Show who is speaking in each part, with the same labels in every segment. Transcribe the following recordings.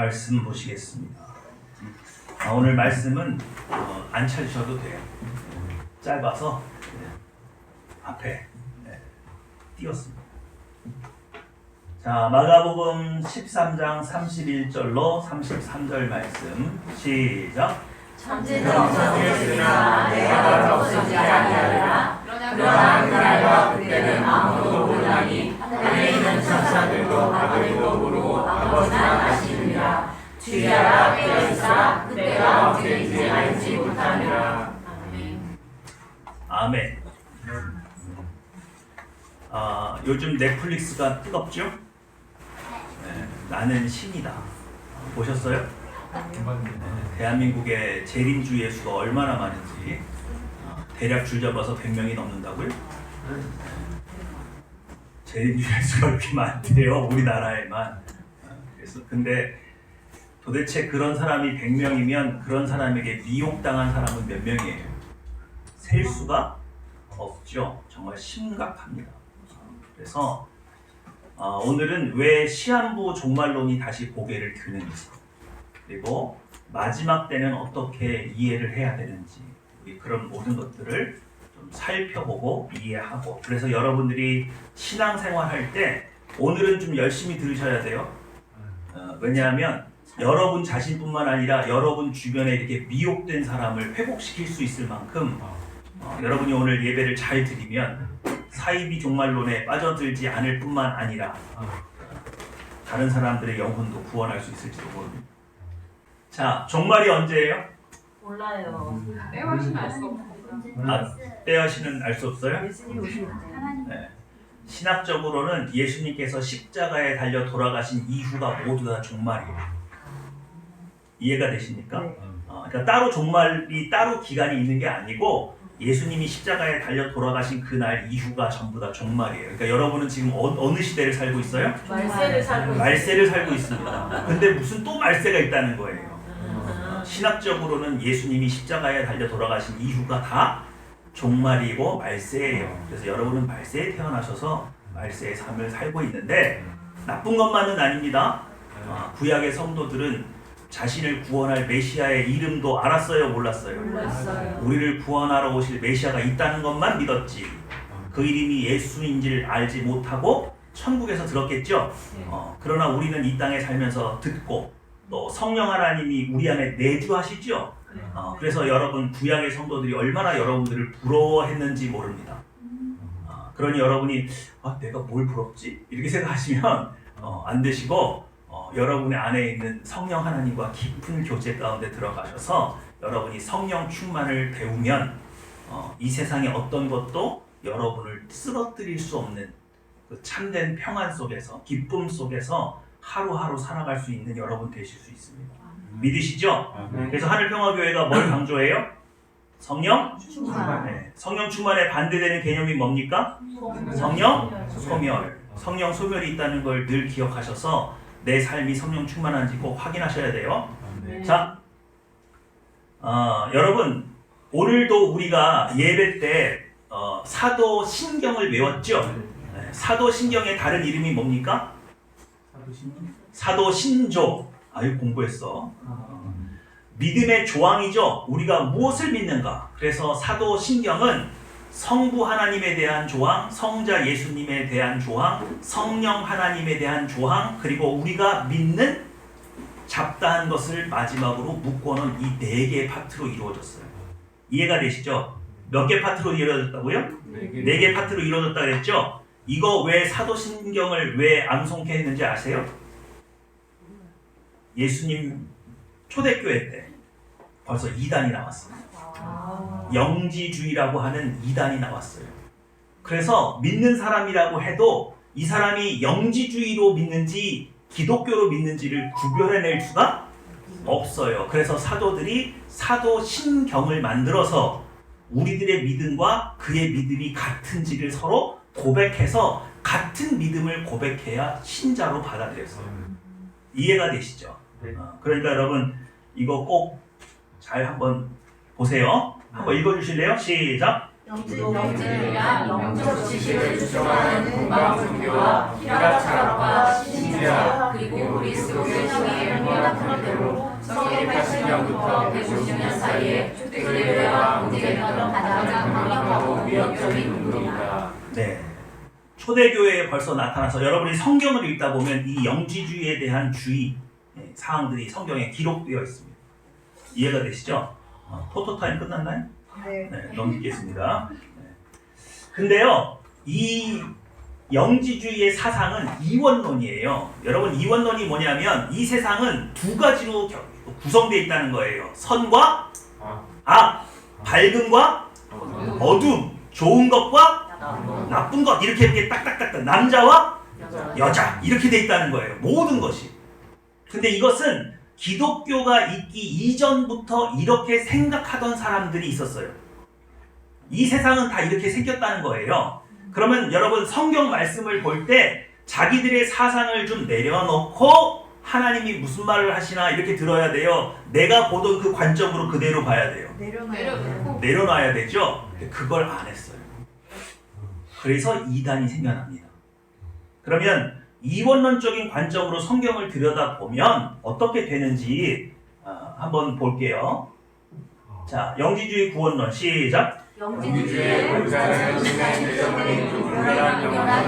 Speaker 1: 말씀 보시겠습니다. 오늘 말씀은 안 찾으셔도 돼요. 짧아서 앞에 띄웠습니다. 자, 마가복음 13장 31절로 33절 말씀 시작.
Speaker 2: 천지는 있으나 내가 없어지지 아니하리라. 그러나 그날과 그때는 아무도 모르나니 하늘에 있는 천사들도 아들도 모르고 아버지만 아시느니라. 주야라 깨어있으라. 그때가 언제인지 알지 못하느라.
Speaker 1: 아멘. 요즘 넷플릭스가 뜨겁죠? 네, 나는 신이다. 보셨어요? 대한민국의 재림주의 수가 얼마나 많은지 대략 줄 잡아서 100명이 넘는다고요? 재림주의 수가 그렇게 많대요, 우리나라에만. 그래서 근데 도대체 그런 사람이 100명이면 그런 사람에게 미혹당한 사람은 몇 명이에요? 셀 수가 없죠. 정말 심각합니다. 그래서 오늘은 왜 시한부 종말론이 다시 고개를 드는지, 그리고 마지막 때는 어떻게 이해를 해야 되는지, 우리 그런 모든 것들을 좀 살펴보고 이해하고, 그래서 여러분들이 신앙생활 할 때 오늘은 좀 열심히 들으셔야 돼요. 왜냐하면 여러분 자신뿐만 아니라 여러분 주변에 이렇게 미혹된 사람을 회복시킬 수 있을 만큼 여러분이 오늘 예배를 잘 드리면 사이비 종말론에 빠져들지 않을 뿐만 아니라 다른 사람들의 영혼도 구원할 수 있을지도 모릅니다. 자, 종말이 언제예요?
Speaker 2: 몰라요.
Speaker 3: 때와시는 알 수 없습니다.
Speaker 1: 때여시는 알 수 없어요?
Speaker 2: 예수님 오실 때.
Speaker 1: 네. 신학적으로는 예수님께서 십자가에 달려 돌아가신 이후가 모두 다 종말이에요. 이해가 되십니까?
Speaker 2: 네.
Speaker 1: 그러니까 따로 종말이 따로 기간이 있는 게 아니고 예수님이 십자가에 달려 돌아가신 그날 이후가 전부 다 종말이에요. 그러니까 여러분은 지금 어느 시대를 살고 있어요?
Speaker 2: 말세를 살고
Speaker 1: 말세를 살고 있습니다. 근데 무슨 또 말세가 있다는 거예요. 신학적으로는 예수님이 십자가에 달려 돌아가신 이후가 다 종말이고 말세예요. 그래서 여러분은 말세에 태어나셔서 말세의 삶을 살고 있는데 나쁜 것만은 아닙니다. 구약의 성도들은 자신을 구원할 메시아의 이름도 알았어요, 몰랐어요?
Speaker 2: 몰랐어요.
Speaker 1: 우리를 구원하러 오실 메시아가 있다는 것만 믿었지 그 이름이 예수인지를 알지 못하고 천국에서 들었겠죠? 그러나 우리는 이 땅에 살면서 듣고 또 성령 하나님이 우리 안에 내주하시죠? 그래서 여러분 구약의 성도들이 얼마나 여러분들을 부러워했는지 모릅니다. 그러니 여러분이 내가 뭘 부럽지? 이렇게 생각하시면 안 되시고 여러분의 안에 있는 성령 하나님과 깊은 교제 가운데 들어가셔서 여러분이 성령 충만을 배우면 이 세상의 어떤 것도 여러분을 쓰러뜨릴 수 없는 그 참된 평안 속에서 기쁨 속에서 하루하루 살아갈 수 있는 여러분 되실 수 있습니다. 믿으시죠? 그래서 하늘평화교회가 뭘 강조해요? 성령
Speaker 2: 충만.
Speaker 1: 네. 성령 충만에 반대되는 개념이 뭡니까? 성령 소멸. 성령 소멸이 있다는 걸 늘 기억하셔서 내 삶이 성령 충만한지 꼭 확인하셔야 돼요. 자, 여러분 오늘도 우리가 예배 때 사도신경을 외웠죠? 네. 사도신경의 다른 이름이 뭡니까? 사도신조. 아유, 공부했어. 믿음의 조항이죠. 우리가 무엇을 믿는가? 그래서 사도신경은 성부 하나님에 대한 조항, 성자 예수님에 대한 조항, 성령 하나님에 대한 조항, 그리고 우리가 믿는 잡다한 것을 마지막으로 묶어놓은 이 4개의 파트로 이루어졌어요. 이해가 되시죠? 몇 개 파트로 이루어졌다고요? 4개 파트로 이루어졌다 그랬죠? 이거 왜 사도신경을 왜 암송케 했는지 아세요? 예수님 초대교회 때 벌써 2단이 나왔어요. 영지주의라고 하는 2단이 나왔어요. 그래서 믿는 사람이라고 해도 이 사람이 영지주의로 믿는지 기독교로 믿는지를 구별해낼 수가 없어요. 그래서 사도들이 사도신경을 만들어서 우리들의 믿음과 그의 믿음이 같은지를 서로 고백해서 같은 믿음을 고백해야 신자로 받아들였어요. 이해가 되시죠? 그러니까 여러분 이거 꼭 잘 한번 보세요. 한번 읽어주실래요? 시작!
Speaker 2: 영지를 위한 영적 지식을 주장하는 공방종교와 피라차락과 신지아 그리고 그리스도의 신의 프로대로 1980년부터 150년 사이에 초대교회와 문제가 가장 강력하고 위협적인 운동이다.
Speaker 1: 네. 초대교회에 벌써 나타나서 여러분이 성경을 읽다 보면 이 영지주의에 대한 주의 사항들이 성경에 기록되어 있습니다. 이해가 되시죠? 포토타임 끝났나요?
Speaker 4: 네.
Speaker 1: 네, 넘기겠습니다. 네. 근데요, 이 영지주의의 사상은 이원론이에요. 여러분, 이원론이 뭐냐면 이 세상은 두 가지로 구성되어 있다는 거예요. 선과 악, 밝음과 어둠, 좋은 것과 나쁜 것, 이렇게 딱딱딱딱, 남자와 여자, 이렇게 돼 있다는 거예요. 모든 것이. 근데 이것은 기독교가 있기 이전부터 이렇게 생각하던 사람들이 있었어요. 이 세상은 다 이렇게 생겼다는 거예요. 그러면 여러분, 성경 말씀을 볼 때 자기들의 사상을 좀 내려놓고 하나님이 무슨 말을 하시나 이렇게 들어야 돼요. 내가 보던 그 관점으로 그대로 봐야 돼요. 내려놔야 되죠. 근데 그걸 안 했어요. 그래서 이단이 생겨납니다. 그러면 이원론적인 관점으로 성경을 들여다보면 어떻게 되는지 한번 볼게요. 자, 영지주의 구원론 시작.
Speaker 2: 영지주의의 본자는 인간의 내정인 유별한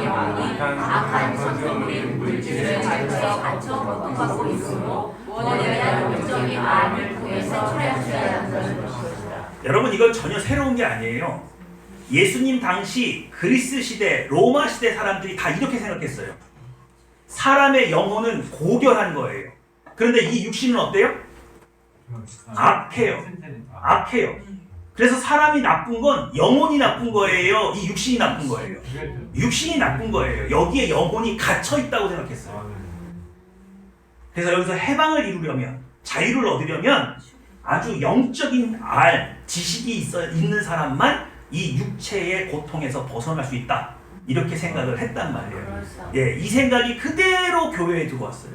Speaker 2: 영혼이 악한 성격물인 물질을 가져서 갇혀 고통받고 있으므로 원에 대한 영적인 마음을 통해서 처리하셔야 한다는 것이다.
Speaker 1: 여러분, 이건 전혀 새로운 게 아니에요. 예수님 당시 그리스 시대, 로마 시대 사람들이 다 이렇게 생각했어요. 사람의 영혼은 고결한 거예요. 그런데 이 육신은 어때요? 악해요. 악해요. 그래서 사람이 나쁜 건 영혼이 나쁜 거예요? 이 육신이 나쁜 거예요? 육신이 나쁜 거예요. 여기에 영혼이 갇혀 있다고 생각했어요. 그래서 여기서 해방을 이루려면, 자유를 얻으려면 아주 영적인 지식이 있는 사람만 이 육체의 고통에서 벗어날 수 있다. 이렇게 생각을 했단 말이에요. 예, 이 생각이 그대로 교회에 들어왔어요.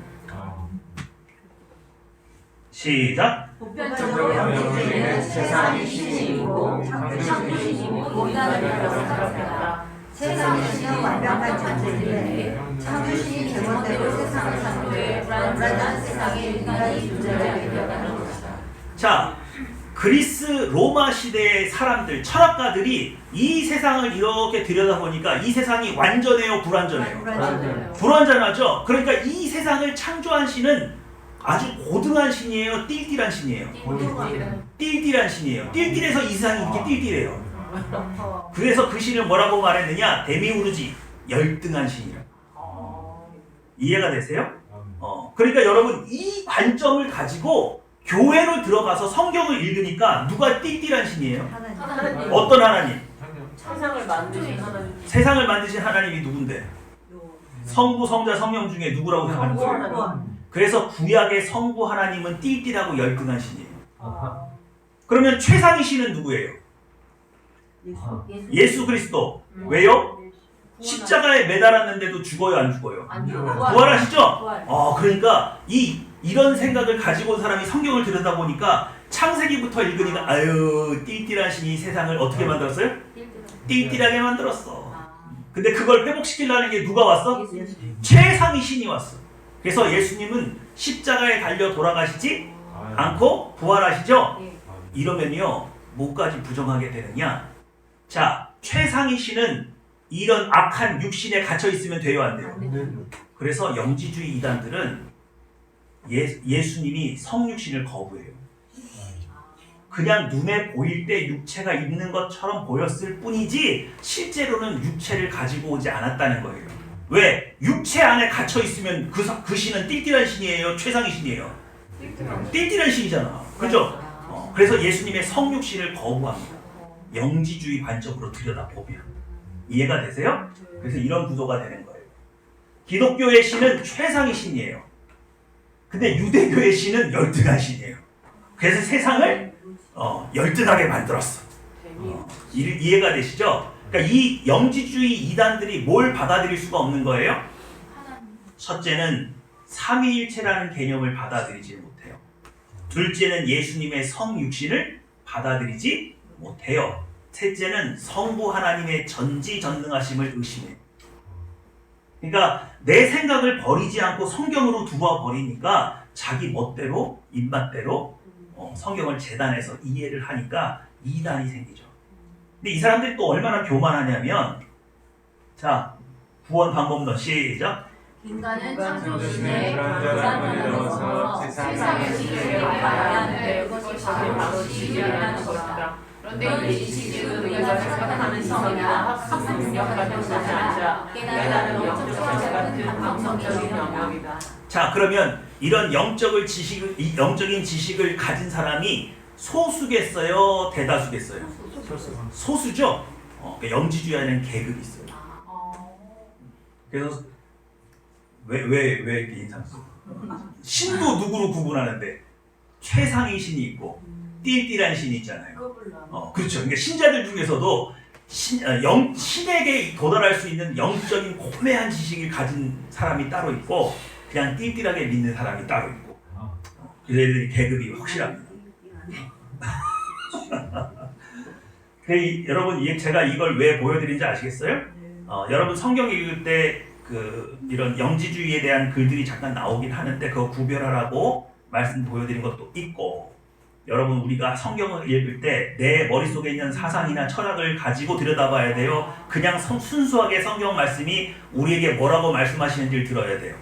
Speaker 1: 시작.
Speaker 2: 보편적으로 영지주의는 세상이 신이고 창조주의 신이고 인간을 생각한다. 세상의 신은 완벽한 존재인데 창조신이 제멋대로 세상을 창조해 불완전한 세상에 인간이 존재하게 되었다는 것이다.
Speaker 1: 자, 그리스 로마 시대의 사람들, 철학가들이 이 세상을 이렇게 들여다보니까 이 세상이 완전해요, 불완전해요? 불완전하죠? 그러니까 이 세상을 창조한 신은 아주 고등한 신이에요, 띨띨한 신이에요? 띨띨한 신이에요. 띨띨해서 이 세상이 이렇게 띨띨해요. 그래서 그 신을 뭐라고 말했느냐? 데미우르지, 열등한 신이라고. 이해가 되세요? 그러니까 여러분, 이 관점을 가지고 교회로 들어가서 성경을 읽으니까 누가 띨띨한 신이에요?
Speaker 2: 하나님.
Speaker 1: 어떤 하나님?
Speaker 2: 세상을 만드신 하나님.
Speaker 1: 세상을 만드신 하나님이 누군데? 성부, 성자, 성령 중에 누구라고 생각하는 거예요? 그래서 구약의 성부 하나님은 띨띨하고 열등한 신이에요. 그러면 최상위 신은 누구예요? 예수 그리스도. 왜요? 십자가에 매달았는데도 죽어요, 안 죽어요? 부활하시죠? 그러니까 이런 생각을 가지고 온 사람이 성경을 들여다보니까 창세기부터 읽으니까 아유, 띨띨한 신이 세상을 어떻게 만들었어요? 띨띨하게 만들었어. 근데 그걸 회복시키려는 게 누가 왔어? 최상위 신이 왔어. 그래서 예수님은 십자가에 달려 돌아가시지 않고 부활하시죠? 이러면요, 뭐까지 부정하게 되느냐? 자, 최상위 신은 이런 악한 육신에 갇혀 있으면 돼요, 안 돼요? 그래서 영지주의 이단들은 예수님이 성육신을 거부해요. 그냥 눈에 보일 때 육체가 있는 것처럼 보였을 뿐이지 실제로는 육체를 가지고 오지 않았다는 거예요. 왜? 육체 안에 갇혀 있으면 그 신은 띨띨한 신이에요? 최상위 신이에요? 띨띨한 신이잖아. 그죠? 그래서 예수님의 성육신을 거부합니다. 영지주의 관점으로 들여다보면. 이해가 되세요? 그래서 이런 구조가 되는 거예요. 기독교의 신은 최상위 신이에요. 근데 유대교의 신은 열등한 신이에요. 그래서 세상을 열등하게 만들었어. 이해가 되시죠? 그러니까 이 영지주의 이단들이 뭘 받아들일 수가 없는 거예요? 첫째는 삼위일체라는 개념을 받아들이지 못해요. 둘째는 예수님의 성육신을 받아들이지 못해요. 셋째는 성부 하나님의 전지전능하심을 의심해요. 그러니까 내 생각을 버리지 않고 성경으로 두어 버리니까 자기 멋대로 입맛대로 성경을 재단해서 이해를 하니까 이단이 생기죠. 근데 이 사람들이 또 얼마나 교만하냐면 자 구원 방법론 시작.
Speaker 2: 인간은 창조주의
Speaker 3: 불완전함을
Speaker 2: 넘어서 세상의 지식을 알아야 하는데 그것이 바로 지식이라는 것이다. 그런데 이 지식은 우리가 생각하는 이성이나 학습 능력 같은 것이 아니라 깨달은 영적 지식 같은 감성적인 영역이다.
Speaker 1: 자 그러면 이런 영적인 지식을 가진 사람이 소수겠어요? 대다수겠어요? 소수죠? 그러니까 영지주의하는 계급이 있어요. 그래서 왜 이렇게 인상 써? 신도 누구로 구분하는데 최상의 신이 있고 띨띨한 신이 있잖아요. 그렇죠. 그러니까 신자들 중에서도 신에게 도달할 수 있는 영적인 고매한 지식을 가진 사람이 따로 있고 그냥 띨띨하게 믿는 사람이 따로 있고 그래서 애들이 계급이 확실합니다. 여러분 제가 이걸 왜 보여드린지 아시겠어요? 여러분 성경 읽을 때 이런 영지주의에 대한 글들이 잠깐 나오긴 하는데 그거 구별하라고 말씀 보여드린 것도 있고 여러분 우리가 성경을 읽을 때 내 머릿속에 있는 사상이나 철학을 가지고 들여다봐야 돼요. 그냥 순수하게 성경 말씀이 우리에게 뭐라고 말씀하시는지를 들어야 돼요.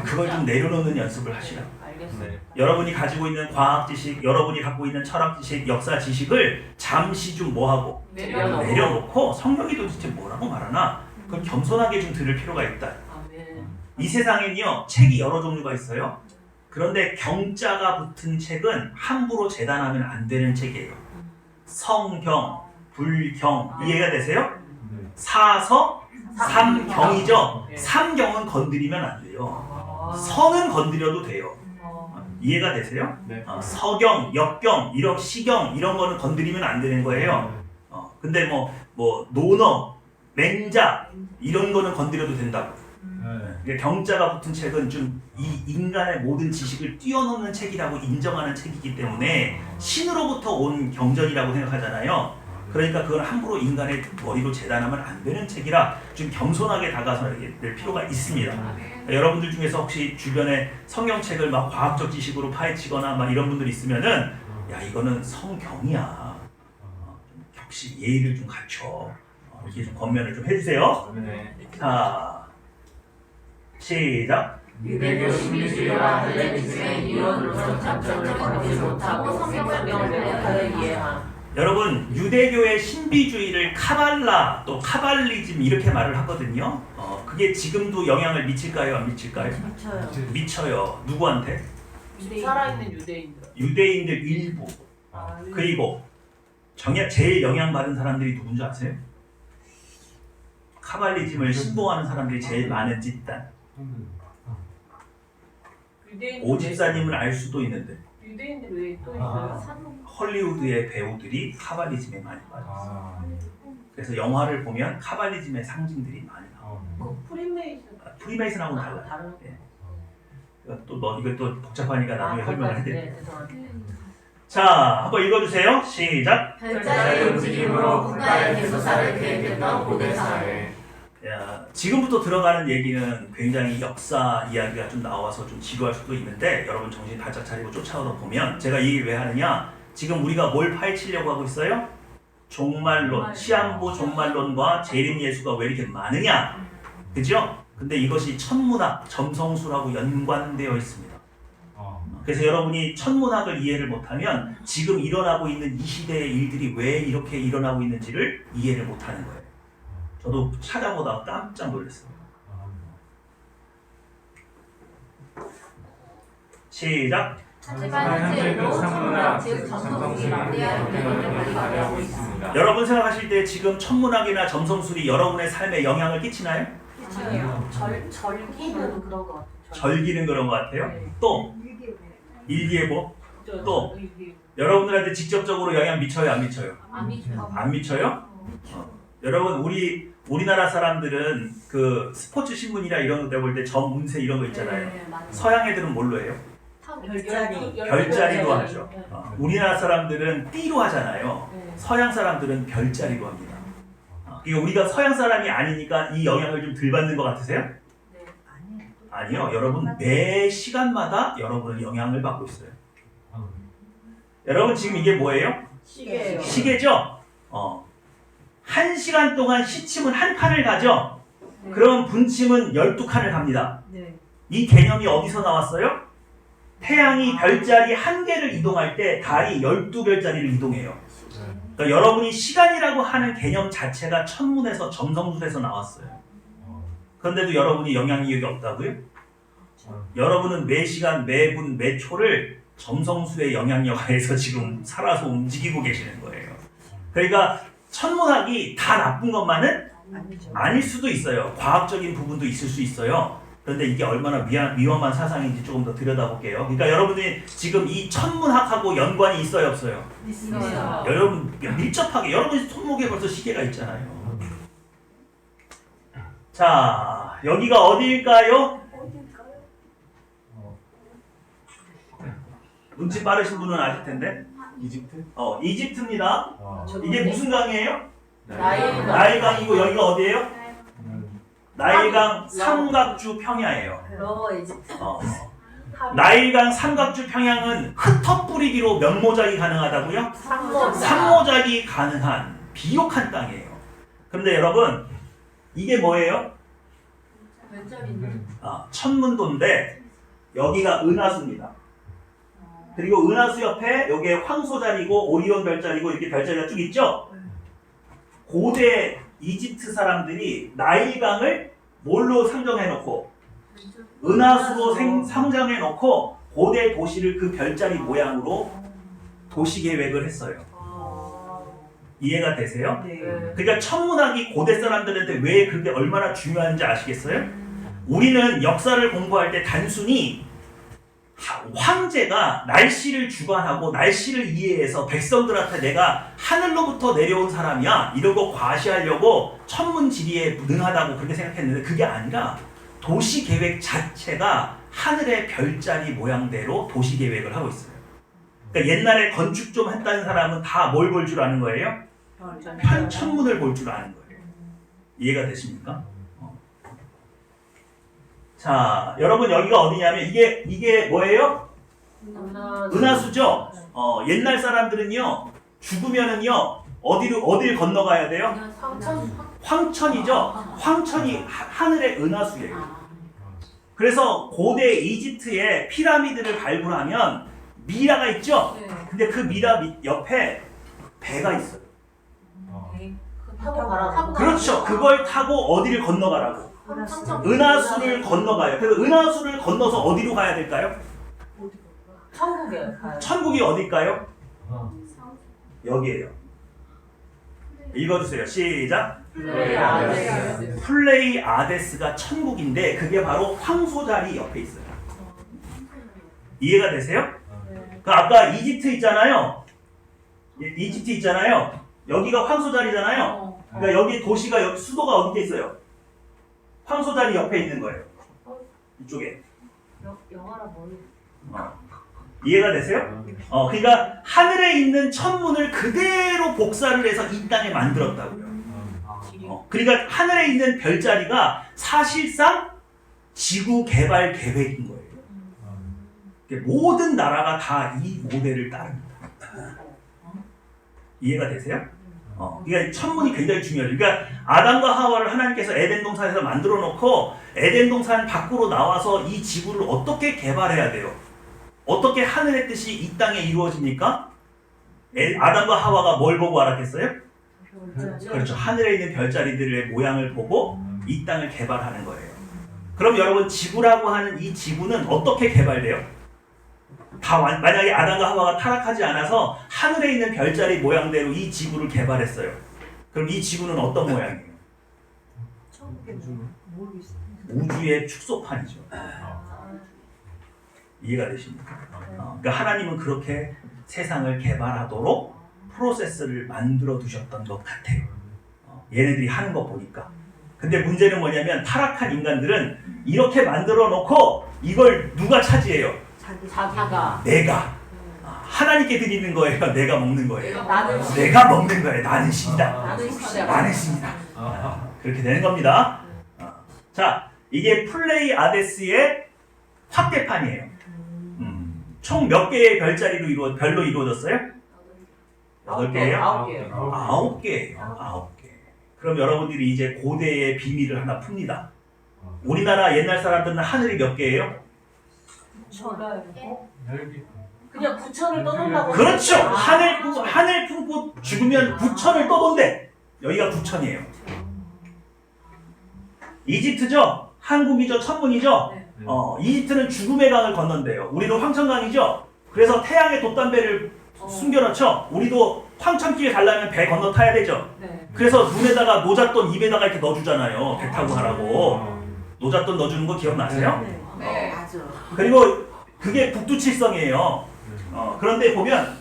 Speaker 1: 그걸 좀 내려놓는 연습을 하시라고. 여러분이 가지고 있는 과학 지식, 여러분이 갖고 있는 철학 지식, 역사 지식을 잠시 좀 뭐하고 내려놓고 성경이 도대체 뭐라고 말하나 그걸 겸손하게 좀 들을 필요가 있다. 이 세상엔요 책이 여러 종류가 있어요. 그런데 경자가 붙은 책은 함부로 재단하면 안 되는 책이에요. 성경, 불경 이해가 되세요? 사서, 삼경이죠. 삼경은 건드리면 안 돼요. 서는 건드려도 돼요. 이해가 되세요?
Speaker 4: 네.
Speaker 1: 서경, 역경, 시경 이런 거는 건드리면 안 되는 거예요. 근데 뭐 논어, 맹자 이런 거는 건드려도 된다고. 경자가 붙은 책은 좀 이 인간의 모든 지식을 뛰어넘는 책이라고 인정하는 책이기 때문에 신으로부터 온 경전이라고 생각하잖아요. 그러니까 그걸 함부로 인간의 머리로 재단하면 안 되는 책이라 좀 겸손하게 다가서야 될 필요가 있습니다. 여러분들 중에서 혹시 주변에 성경책을 막 과학적 지식으로 파헤치거나 막 이런 분들 있으면은 야 이거는 성경이야. 역시 예의를 좀 갖춰. 이렇게 좀 권면을 좀 해주세요. 자, 시작.
Speaker 2: 유대교 신비주의와 헬레니즘의 이론으로서 장점을 거두지 못하고 성경을 명확하게 이해함.
Speaker 1: 여러분 유대교의 신비주의를 카발라 또 카발리즘 이렇게 말을 하거든요. 그게 지금도 영향을 미칠까요? 안 미칠까요? 미쳐요. 누구한테?
Speaker 3: 살아있는 유대인들.
Speaker 1: 유대인들 일부. 그리고 제일 영향받은 사람들이 누군지 아세요? 카발리즘을 신봉하는 사람들이 제일 많은 집단. 오집사님을 알 수도 있는데
Speaker 3: 유대인들 왜 또 있어요?
Speaker 1: 헐리우드의 배우들이 카발리즘에 많이 빠졌어요. 그래서 영화를 보면 카발리즘의 상징들이 많이 나와요. 프리메이슨하고는 달라요. 예. 이거 또 복잡하니까 나중에 설명을 해드릴게요. 자, 한번 읽어주세요. 시작.
Speaker 2: 별자의 움직임으로 국가의 대소사를 계획했던 고대 사회.
Speaker 1: 지금부터 들어가는 얘기는 굉장히 역사 이야기가 좀 나와서 좀 지루할 수도 있는데 여러분 정신 바짝 차리고 쫓아오다 보면 제가 이 얘기를 왜 하느냐 지금 우리가 뭘 파헤치려고 하고 있어요? 종말론, 시한부 종말론과 재림 예수가 왜 이렇게 많으냐 그죠? 근데 이것이 천문학, 점성술하고 연관되어 있습니다. 그래서 여러분이 천문학을 이해를 못하면 지금 일어나고 있는 이 시대의 일들이 왜 이렇게 일어나고 있는지를 이해를 못하는 거예요. 저도 찾아보다가 깜짝 놀랐어요. 시작.
Speaker 2: 하지만 현재도 천문학, 즉 점성술이 막대한 영향을 발휘하고 있습니다.
Speaker 1: 여러분 생각하실 때 지금 천문학이나 점성술이 여러분의 삶에 영향을 끼치나요?
Speaker 3: 절기는 그런 것 같아요.
Speaker 1: 절기는 그런 것 같아요.
Speaker 3: 네.
Speaker 1: 또 일기예보. 또 여러분들한테 직접적으로 영향 미쳐요, 안 미쳐요? 안 미쳐요? 여러분 우리나라 사람들은 그 스포츠 신문이나 이런 데 볼 때 점 운세 이런 거 있잖아요. 서양 애들은 뭘로 해요? 별자리로 하죠. 우리나라 사람들은 띠로 하잖아요. 서양 사람들은 별자리로 합니다. 그러니까 우리가 서양 사람이 아니니까 이 영향을 좀 덜 받는 것 같으세요? 아니요. 여러분 매 시간마다 여러분은 영향을 받고 있어요. 여러분 지금 이게 뭐예요?
Speaker 3: 시계예요.
Speaker 1: 시계죠? 1시간 동안 시침은 한 칸을 가죠? 그럼 분침은 12칸을 갑니다.
Speaker 3: 네.
Speaker 1: 이 개념이 어디서 나왔어요? 태양이 별자리 한 개를 이동할 때 달이 12별자리를 이동해요. 그러니까 여러분이 시간이라고 하는 개념 자체가 천문에서 점성술에서 나왔어요. 그런데도 여러분이 영향력이 없다고요? 여러분은 매 시간, 매 분, 매 초를 점성술의 영향력 하에서 지금 살아서 움직이고 계시는 거예요. 그러니까 천문학이 다 나쁜 것만은 아닐 수도 있어요. 과학적인 부분도 있을 수 있어요. 그런데 이게 얼마나 위험한 사상인지 조금 더 들여다볼게요. 그러니까 여러분이 지금 이 천문학하고 연관이 있어요, 없어요?
Speaker 3: 있어요.
Speaker 1: 여러분 밀접하게 여러분 손목에 벌써 시계가 있잖아요. 자, 여기가 어디일까요? 눈치 빠르신 분은 아실 텐데.
Speaker 2: 이집트?
Speaker 1: 이집트입니다.
Speaker 2: 어.
Speaker 1: 이게 무슨 강이에요?
Speaker 3: 나일강.
Speaker 1: 나일강이고 여기가 어디예요? 나일강 삼각주 평야예요.
Speaker 3: 로어 이집트.
Speaker 1: 나일강 삼각주 평양은 흩어뿌리기로 면모작이 가능하다고요? 산모작이 가능한 비옥한 땅이에요. 그런데 여러분 이게 뭐예요? 천문도인데 여기가 은하수입니다. 그리고 은하수 옆에 여기에 황소자리고 오리온 별자리고 이렇게 별자리가 쭉 있죠? 고대 이집트 사람들이 나일강을 뭘로 상정해놓고 은하수로 상정해놓고 고대 도시를 그 별자리 모양으로 도시 계획을 했어요. 이해가 되세요?
Speaker 3: 네.
Speaker 1: 그러니까 천문학이 고대 사람들한테 왜 그게 얼마나 중요한지 아시겠어요? 우리는 역사를 공부할 때 단순히 황제가 날씨를 주관하고 날씨를 이해해서 백성들한테 내가 하늘로부터 내려온 사람이야 이러고 과시하려고 천문지리에 능하다고 그렇게 생각했는데 그게 아니라 도시계획 자체가 하늘의 별자리 모양대로 도시계획을 하고 있어요. 그러니까 옛날에 건축 좀 했다는 사람은 다 뭘 볼 줄 아는 거예요? 천문을 볼 줄 아는 거예요. 이해가 되십니까? 자, 여러분 여기가 어디냐면 이게 뭐예요? 은하수죠? 옛날 사람들은요 죽으면은요 어디를 건너가야 돼요? 황천이죠? 황천이 하늘의 은하수예요. 그래서 고대 이집트의 피라미드를 발굴하면 미라가 있죠? 근데 그 미라 옆에 배가 있어요.
Speaker 3: 타고 가라고.
Speaker 1: 그렇죠. 그걸 타고 어디를 건너가라고? 은하수를 건너가요. 그래서 은하수를 건너서 어디로 가야 될까요?
Speaker 3: 천국에 가요.
Speaker 1: 천국이 어딜까요? 여기에요. 읽어주세요. 시작. 플레이 아데스가 천국인데 그게 바로 황소자리 옆에 있어요. 이해가 되세요? 아까 이집트 있잖아요. 이집트 있잖아요. 여기가 황소자리잖아요. 그러니까 여기 도시가 수도가 어디에 있어요? 황소자리 옆에 있는 거예요. 이쪽에.
Speaker 3: 영화라 뭐예요?
Speaker 1: 이해가 되세요? 그러니까 하늘에 있는 천문을 그대로 복사를 해서 이 땅에 만들었다고요. 그러니까 하늘에 있는 별자리가 사실상 지구 개발 계획인 거예요. 모든 나라가 다 이 모델을 따릅니다. 이해가 되세요? 그러니까 천문이 굉장히 중요해요. 그러니까 아담과 하와를 하나님께서 에덴 동산에서 만들어 놓고 에덴 동산 밖으로 나와서 이 지구를 어떻게 개발해야 돼요? 어떻게 하늘의 뜻이 이 땅에 이루어집니까? 아담과 하와가 뭘 보고 알았겠어요? 그렇죠. 하늘에 있는 별자리들의 모양을 보고 이 땅을 개발하는 거예요. 그럼 여러분 지구라고 하는 이 지구는 어떻게 개발돼요? 만약에 아담과 하와가 타락하지 않아서 하늘에 있는 별자리 모양대로 이 지구를 개발했어요. 그럼 이 지구는 어떤 모양이에요? 우주의 축소판이죠. 이해가 되십니까? 그러니까 하나님은 그렇게 세상을 개발하도록 프로세스를 만들어 두셨던 것 같아요. 얘네들이 하는 거 보니까. 근데 문제는 뭐냐면 타락한 인간들은 이렇게 만들어 놓고 이걸 누가 차지해요?
Speaker 3: 자기가.
Speaker 1: 내가. 하나님께 드리는 거예요? 내가 먹는 거예요?
Speaker 3: 나는
Speaker 1: 내가 먹는 거예요. 나는 신이다.
Speaker 3: 나는 신이다.
Speaker 1: 나는 신이다. 그렇게 되는 겁니다. 자, 이게 플레이아데스의 확대판이에요. 총 몇 개의 별로 이루어졌어요? 8개예요?
Speaker 3: 9개요.
Speaker 1: 9개예요. 9개. 그럼 여러분들이 이제 고대의 비밀을 하나 풉니다. 우리나라 옛날 사람들은 하늘이 몇 개예요?
Speaker 3: 그냥 9천을 떠돈다고.
Speaker 1: 그렇죠. 하늘 품고 죽으면 9천을 떠돈대. 여기가 9천이에요. 이집트죠? 한국이죠? 천문이죠?
Speaker 3: 네.
Speaker 1: 이집트는 죽음의 강을 건넌대요. 우리는 황천강이죠? 그래서 태양의 돛담배를 숨겨놓죠? 우리도 황천길 가려면 배 건너 타야 되죠?
Speaker 3: 네.
Speaker 1: 그래서 눈에다가 노잣돈 입에다가 이렇게 넣어주잖아요. 배 타고 가라고. 노잣돈 넣어주는 거 기억나세요?
Speaker 2: 네.
Speaker 3: 맞아.
Speaker 1: 그리고 그게 북두칠성이에요. 그런데 보면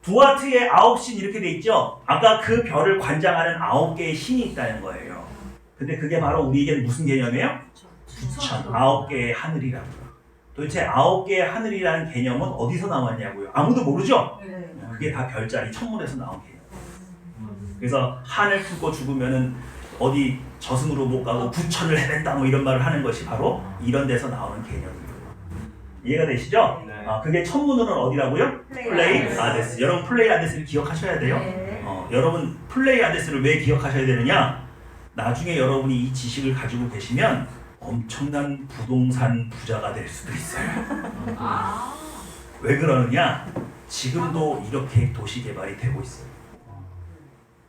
Speaker 1: 두아트의 9신 이렇게 돼 있죠? 아까 그 별을 관장하는 9개의 신이 있다는 거예요. 근데 그게 바로 우리에게는 무슨 개념이에요? 9개의 하늘이라고요. 도대체 9개의 하늘이라는 개념은 어디서 나왔냐고요? 아무도 모르죠?
Speaker 3: 네.
Speaker 1: 그게 다 별자리 천문에서 나온 개념. 그래서 하늘 품고 죽으면은 어디 저승으로 못 가고 9천을 헤맨다 뭐 이런 말을 하는 것이 바로 이런 데서 나오는 개념이에요. 이해가 되시죠?
Speaker 2: 네.
Speaker 1: 그게 천문으로는 어디라고요? 플레이아데스. 여러분 플레이아데스를 기억하셔야 돼요.
Speaker 3: 네.
Speaker 1: 여러분 플레이아데스를 왜 기억하셔야 되느냐? 나중에 여러분이 이 지식을 가지고 계시면 엄청난 부동산 부자가 될 수도 있어요. 왜 그러느냐? 지금도 이렇게 도시 개발이 되고 있어요.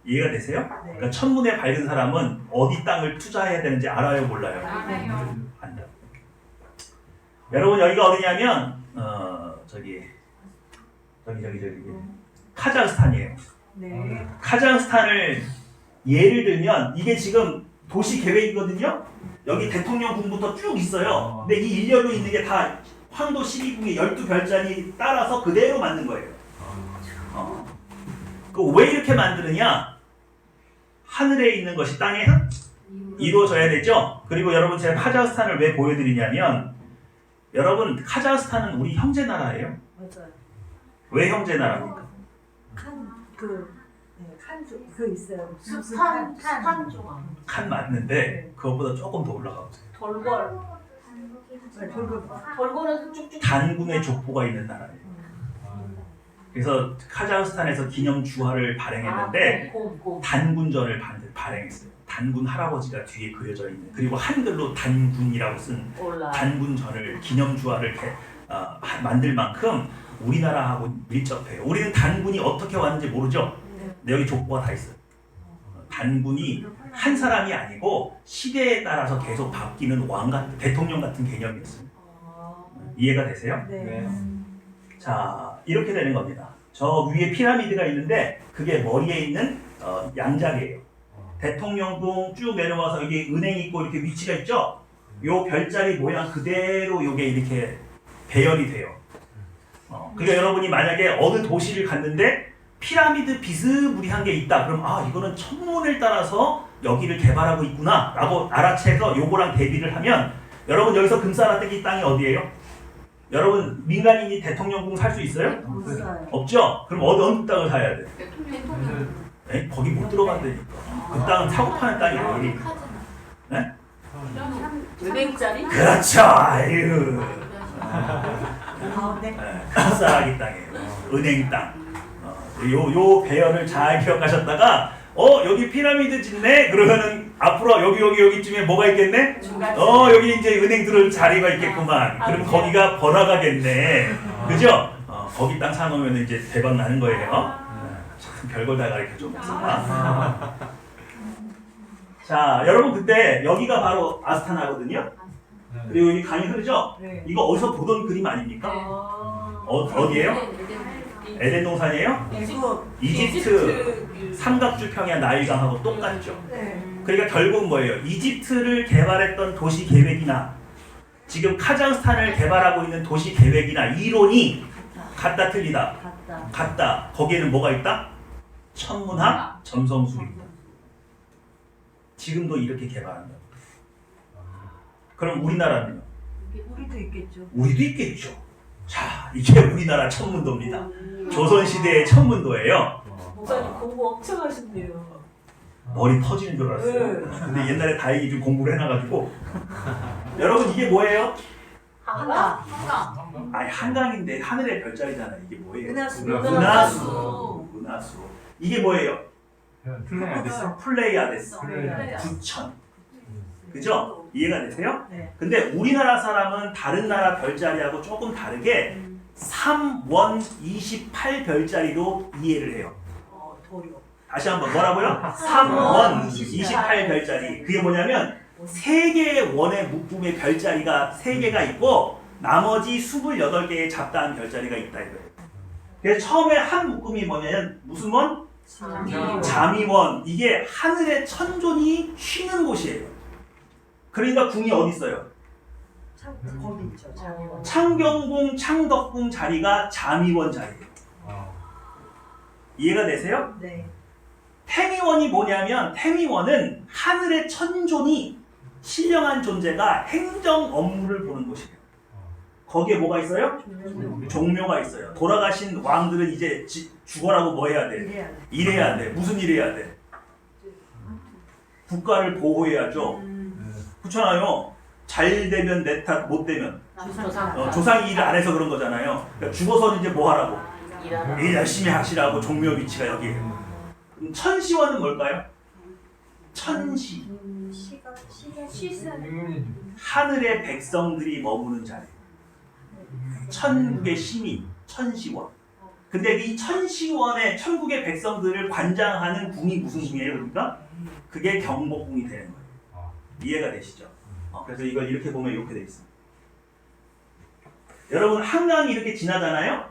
Speaker 1: 이해가 되세요? 그러니까 천문에 밝은 사람은 어디 땅을 투자해야 되는지 알아요, 몰라요? 안다. 여러분 여기가 어디냐면 저기 카자흐스탄이에요.
Speaker 3: 네.
Speaker 1: 카자흐스탄을 예를 들면 이게 지금 도시 계획이거든요. 여기 대통령궁부터 쭉 있어요. 근데 이 일렬로 있는 게 다 황도 12궁의 12별자리 따라서 그대로 만든 거예요. 왜 이렇게 만드느냐? 하늘에 있는 것이 땅에 이루어져야 되죠. 그리고 여러분 제가 카자흐스탄을 왜 보여드리냐면 여러분 카자흐스탄은 우리 형제 나라예요.
Speaker 3: 맞아요.
Speaker 1: 왜 형제 나라입니까?
Speaker 3: 그 있어요. 산 조각.
Speaker 1: 칸 맞는데 그것보다 조금 더 올라가 보세요.
Speaker 3: 돌궐. 돌궐은 쭉쭉.
Speaker 1: 단군의 족보가 있는 나라예요. 그래서 카자흐스탄에서 기념 주화를 발행했는데 단군전을 발행했어요. 단군 할아버지가 뒤에 그려져 있는, 그리고 한글로 단군이라고 쓴 단군전을 기념 주화를 만들 만큼 우리나라하고 밀접해요. 우리는 단군이 어떻게 왔는지 모르죠. 근데 여기 족보가 다 있어요. 단군이 한 사람이 아니고 시대에 따라서 계속 바뀌는 왕 같은 대통령 같은 개념이었어요. 이해가 되세요?
Speaker 3: 네.
Speaker 1: 자, 이렇게 되는 겁니다. 저 위에 피라미드가 있는데 그게 머리에 있는 양자리예요. 대통령궁 쭉 내려와서 여기 은행 있고 이렇게 위치가 있죠? 요 별자리 모양 그대로 요게 이렇게 배열이 돼요. 그러니까 여러분이 만약에 어느 도시를 갔는데 피라미드 비스무리한 게 있다. 그럼 이거는 천문을 따라서 여기를 개발하고 있구나 라고 알아채서 요거랑 대비를 하면 여러분 여기서 금싸라떼기 땅이 어디예요? 여러분 민간인이 대통령궁 살 수 있어요? 없죠? 그럼 어느 땅을 사야 돼? 에이, 거기 못 들어간다니까. 그 땅은 사고 파는 땅이 아니니. 네?
Speaker 3: 은행짜리?
Speaker 1: 그렇죠. 아유. 금싸라기 땅이에요. 은행 땅. 요 배열을 잘 기억하셨다가 여기 피라미드 짓네? 그러면은 앞으로 여기쯤에 뭐가 있겠네? 여기 이제 은행 들을 자리가 있겠구만. 그럼 거기가 번화가겠네. 그죠? 거기 땅 사놓으면 이제 대박 나는 거예요. 참 별걸 다 가르쳐줘 목사가. 자, 여러분 그때 여기가 바로 아스타나거든요. 그리고 여기 강이 흐르죠? 이거 어디서 보던 그림 아닙니까? 어디예요? 에덴 동산이에요? 이집트 삼각주 평야 나일강하고 똑같죠. 그러니까 결국 뭐예요? 이집트를 개발했던 도시 계획이나 지금 카자흐스탄을 개발하고 있는 도시 계획이나 이론이 같다 틀리다? 같다. 거기에는 뭐가 있다? 천문학 점성술이 있다. 지금도 이렇게 개발한다. 그럼 우리나라는요? 우리도 있겠죠. 자, 이게 우리나라 천문도입니다. 조선시대의 천문도예요.
Speaker 3: 목사님 공부 엄청 하신대요.
Speaker 1: 머리 터지는 줄 알았어요. 근데 옛날에 다행히 좀 공부를 해놔가지고 여러분 이게 뭐예요?
Speaker 3: 한강.
Speaker 1: 아니 한강인데 하늘의 별자리잖아. 이게 뭐예요?
Speaker 3: 은하수.
Speaker 1: 은하수. 이게 뭐예요? 플레이아데스.
Speaker 3: 네.
Speaker 1: 부천. 그죠? 이해가 되세요?
Speaker 3: 네.
Speaker 1: 근데 우리나라 사람은 다른 나라 별자리하고 조금 다르게 3원 28별자리로 이해를 해요.
Speaker 3: 도요.
Speaker 1: 다시 한번 뭐라고요? 3원 28별자리. 그게 뭐냐면 3개의 원의 묶음의 별자리가 3개가 있고 나머지 28개의 잡다한 별자리가 있다 이거예요. 그래서 처음에 한 묶음이 뭐냐면 무슨 원? 자미원. 이게 하늘의 천존이 쉬는 곳이에요. 그러니까 궁이 어디 있어요?
Speaker 3: 거기 있죠. 장미원.
Speaker 1: 창경궁, 창덕궁 자리가 자미원 자리예요. 이해가 되세요?
Speaker 3: 네.
Speaker 1: 태미원이 뭐냐면 태미원은 하늘의 천존이 신령한 존재가 행정 업무를 보는 곳이에요. 거기에 뭐가 있어요? 종묘가 있어요. 돌아가신 왕들은 이제 죽어라고 뭐 해야 돼?
Speaker 3: 이래야 돼.
Speaker 1: 일해야 돼. 무슨 일 해야 돼? 국가를 보호해야죠. 그렇잖아요. 잘 되면 내 탓, 못 되면 조상이 일을 안 해서 그런 거잖아요. 그러니까 죽어서는 이제 뭐 하라고? 일 열심히 하시라고 종묘 위치가 여기에요. 그럼 천시원은 뭘까요? 천시. 하늘의 백성들이 머무는 자리. 천국의 시민, 천시원. 근데 이 천시원의 천국의 백성들을 관장하는 궁이 무슨 궁이에요? 그러니까 그게 경복궁이 되는 거예요. 이해가 되시죠? 그래서 이걸 이렇게 보면 이렇게 돼 있습니다. 여러분 한강이 이렇게 지나잖아요.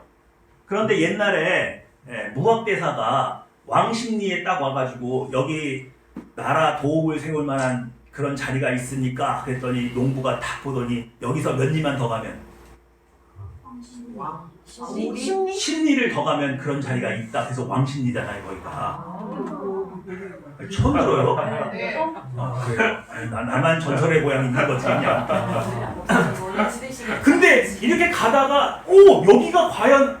Speaker 1: 그런데 옛날에 무학대사가 왕십리에 딱 와가지고 여기 나라 도읍을 세울 만한 그런 자리가 있으니까 그랬더니 농부가 딱 보더니 여기서 몇 리만 더 가면 십리를 더 가면 그런 자리가 있다. 그래서 왕십리잖아요 거기가. 처음 들어요. 나만 전설의 고향 있는 거지 그냥. 근데 이렇게 가다가 여기가 과연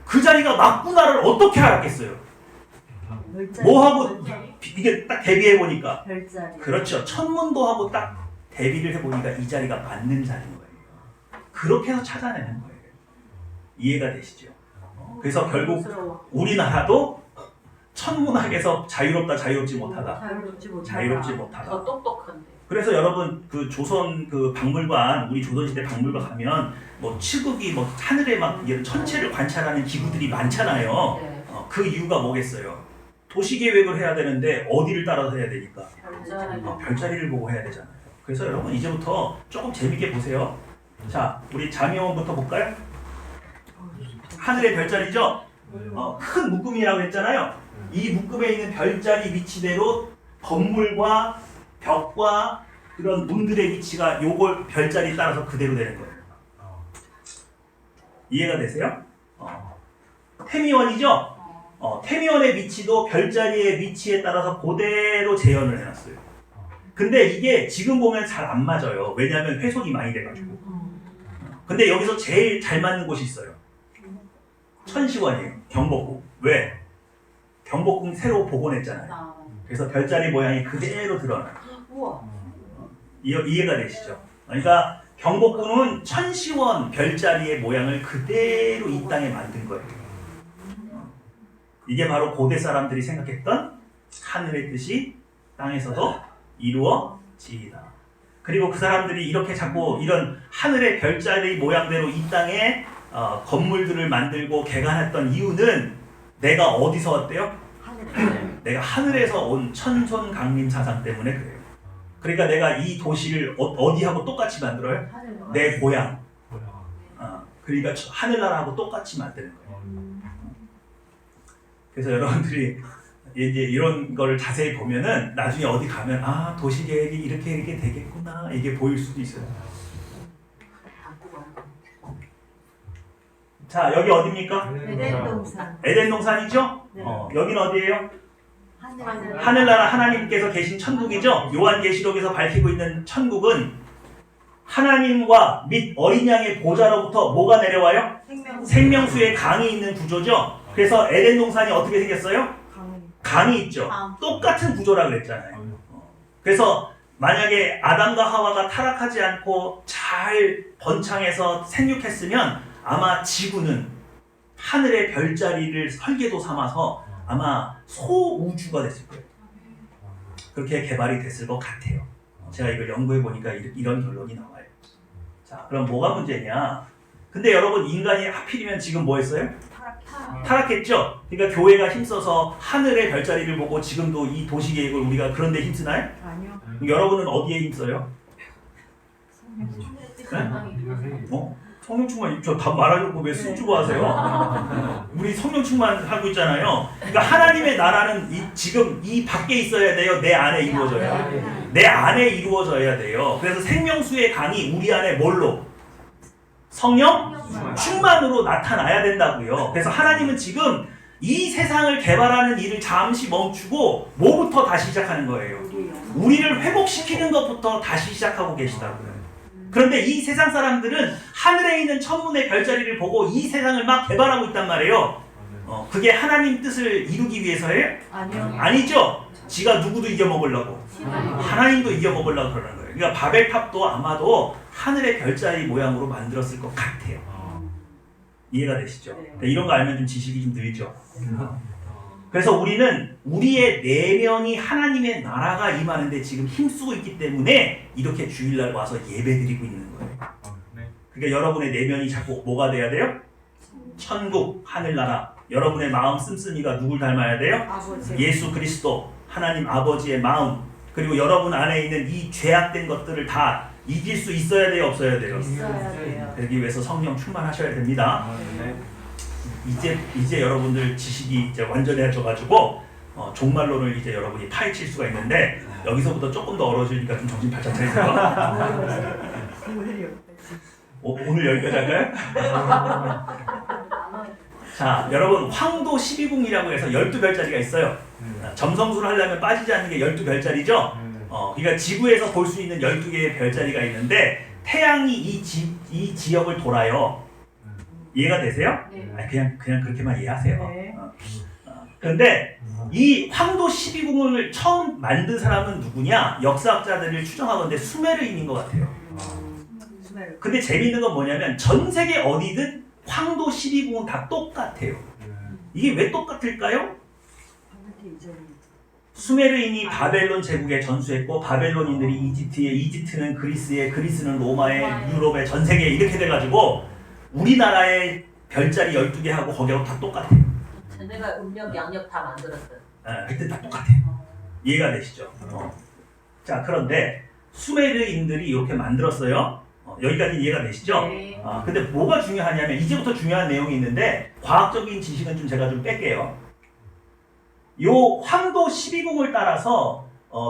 Speaker 1: 그 자리가 맞구나를 어떻게 알았겠어요? 뭐하고 이게 딱 대비해 보니까
Speaker 3: 별자리.
Speaker 1: 그렇죠. 천문도하고 딱 대비를 해보니까 이 자리가 맞는 자리인 거예요. 그렇게 해서 찾아내는 거예요. 이해가 되시죠? 그래서 결국 우리나라도 천문학에서 자유롭지 못하다. 자유롭지 못하다.
Speaker 2: 더 똑똑한데.
Speaker 1: 그래서 여러분 그 조선 그 박물관 우리 조선시대 박물관 가면 뭐 치국이 뭐 하늘에 막 이런 천체를 관찰하는 기구들이 많잖아요.
Speaker 2: 네.
Speaker 1: 그 이유가 뭐겠어요? 도시 계획을 해야 되는데 어디를 따라서 해야 되니까 별자리를 보고 해야 되잖아요. 그래서 여러분 이제부터 조금 재밌게 보세요. 자, 우리 자미원부터 볼까요? 하늘의 별자리죠? 큰 묶음이라고 했잖아요. 이 묶음에 있는 별자리 위치대로 건물과 벽과 그런 문들의 위치가 요걸 별자리 따라서 그대로 되는 거예요. 이해가 되세요? 태미원이죠? 태미원의 위치도 별자리의 위치에 따라서 그대로 재현을 해놨어요. 근데 이게 지금 보면 잘 안 맞아요. 왜냐하면 훼손이 많이 돼가지고. 근데 여기서 제일 잘 맞는 곳이 있어요. 천시원이에요. 경복궁. 왜? 경복궁 새로 복원했잖아요. 그래서 별자리 모양이 그대로 드러나요.
Speaker 3: 우와.
Speaker 1: 이해가 되시죠? 그러니까 경복궁은 천시원 별자리의 모양을 그대로 이 땅에 만든 거예요. 이게 바로 고대 사람들이 생각했던 하늘의 뜻이 땅에서도 이루어지이다. 그리고 그 사람들이 이렇게 자꾸 이런 하늘의 별자리 모양대로 이 땅에 건물들을 만들고 개간했던 이유는 내가 어디서 왔대요? 내가 하늘에서 온 천손 강림 사상 때문에 그래요. 그러니까 내가 이 도시를 어디하고 똑같이 만들어요? 내 고향. 그러니까 하늘나라하고 똑같이 만드는 거예요. 그래서 여러분들이 이제 이런 거를 자세히 보면은 나중에 어디 가면 도시 계획이 이렇게 되겠구나 이게 보일 수도 있어요. 자, 여기 어디입니까?
Speaker 3: 에덴동산.
Speaker 1: 에덴동산이죠?
Speaker 3: 네.
Speaker 1: 여기는 어디예요?
Speaker 3: 하늘.
Speaker 1: 하늘나라 하나님께서 계신 천국이죠? 요한계시록에서 밝히고 있는 천국은 하나님과 및 어린 양의 보좌로부터 뭐가 내려와요? 생명수의 강이 있는 구조죠? 그래서 에덴동산이 어떻게 생겼어요? 강이 있죠. 똑같은 구조라 그랬잖아요. 그래서 만약에 아담과 하와가 타락하지 않고 잘 번창해서 생육했으면 아마 지구는 하늘의 별자리를 설계도 삼아서 아마 소우주가 됐을 거예요. 그렇게 개발이 됐을 것 같아요. 제가 이걸 연구해 보니까 이런 결론이 나와요. 자, 그럼 뭐가 문제냐? 근데 여러분, 인간이 하필이면 지금 뭐 했어요? 타락했죠? 그러니까 교회가 힘써서 하늘의 별자리를 보고 지금도 이 도시계획을 우리가 그런 데 힘쓰나요?
Speaker 3: 아니요.
Speaker 1: 여러분은 어디에 힘써요? 네? 성령 충만, 저 답 말하려고 왜 수주고 하세요? 우리 성령 충만 하고 있잖아요. 그러니까 하나님의 나라는 지금 이 밖에 있어야 돼요? 내 안에 이루어져야 돼요? 내 안에 이루어져야 돼요. 그래서 생명수의 강이 우리 안에 뭘로? 성령 충만으로 나타나야 된다고요. 그래서 하나님은 지금 이 세상을 개발하는 일을 잠시 멈추고 뭐부터 다시 시작하는 거예요? 우리를 회복시키는 것부터 다시 시작하고 계시다고요. 그런데 이 세상 사람들은 하늘에 있는 천문의 별자리를 보고 이 세상을 막 개발하고 있단 말이에요. 그게 하나님 뜻을 이루기 위해서예요?
Speaker 3: 아니요.
Speaker 1: 아니죠. 지가 누구도 이겨먹으려고, 하나님도 이겨먹으려고 그러는 거예요. 그러니까 바벨탑도 아마도 하늘의 별자리 모양으로 만들었을 것 같아요. 이해가 되시죠? 그러니까 이런 거 알면 좀 지식이 좀 늘죠. 그래서 우리는 우리의 내면이 하나님의 나라가 임하는데 지금 힘쓰고 있기 때문에 이렇게 주일날 와서 예배드리고 있는 거예요. 그러니까 여러분의 내면이 자꾸 뭐가 돼야 돼요? 천국, 하늘나라. 여러분의 마음 씀씀이가 누굴 닮아야 돼요?
Speaker 3: 아버지.
Speaker 1: 예수 그리스도, 하나님 아버지의 마음. 그리고 여러분 안에 있는 이 죄악된 것들을 다 이길 수 있어야 돼요? 없어야 돼요?
Speaker 3: 있어야 돼요.
Speaker 1: 그러기 위해서 성령 충만하셔야 됩니다. 이제 여러분들 지식이 이제 완전해져가지고 종말론을 이제 여러분이 파헤칠 수가 있는데 여기서부터 조금 더 어려워지니까 좀 정신 바짝 차리세요. 오늘 여기까지 할까요? 자, 여러분, 황도 12궁이라고 해서 12별자리가 있어요. 점성술을 하려면 빠지지 않는 게 12별자리죠. 그러니까 지구에서 볼 수 있는 12개의 별자리가 있는데 태양이 이 지역을 돌아요. 이해가 되세요?
Speaker 2: 네.
Speaker 1: 그냥 그렇게만 이해하세요.
Speaker 3: 네.
Speaker 1: 그런데 이 황도 12궁을 처음 만든 사람은 누구냐? 역사학자들을 추정하건대 수메르인인 것 같아요. 근데 재미있는 건 뭐냐면 전 세계 어디든 황도 12궁은 다 똑같아요. 이게 왜 똑같을까요? 수메르인이 바벨론 제국에 전수했고 바벨론인들이 이집트에, 이집트는 그리스에, 그리스는 로마에, 유럽에, 전 세계에 이렇게 돼가지고 우리나라의 별자리 12개 하고 거기하고 다 똑같아요.
Speaker 2: 쟤네가 음력 양력 다 만들었어요.
Speaker 1: 그때 다 똑같아요. 이해가 되시죠? 자, 그런데 수메르인들이 이렇게 만들었어요. 여기까지 이해가 되시죠?
Speaker 2: 네.
Speaker 1: 근데 뭐가 중요하냐면 이제부터 중요한 내용이 있는데 과학적인 지식은 좀 제가 좀 뺄게요. 요 황도 12궁을 따라서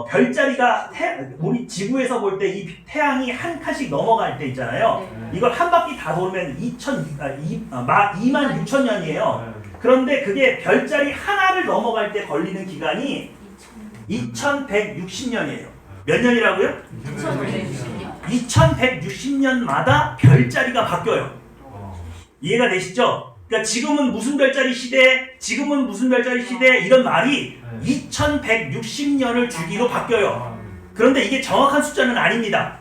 Speaker 1: 별자리가 우리 지구에서 볼 때 이 태양이 한 칸씩 넘어갈 때 있잖아요. 이걸 한 바퀴 다 돌면 26,000년이에요. 그런데 그게 별자리 하나를 넘어갈 때 걸리는 기간이 2160년이에요. 몇 년이라고요?
Speaker 2: 2160년.
Speaker 1: 2160년마다 별자리가 바뀌어요. 이해가 되시죠? 그러니까 지금은 무슨 별자리 시대, 지금은 무슨 별자리 시대 이런 말이 2160년을 주기로 바뀌어요. 그런데 이게 정확한 숫자는 아닙니다.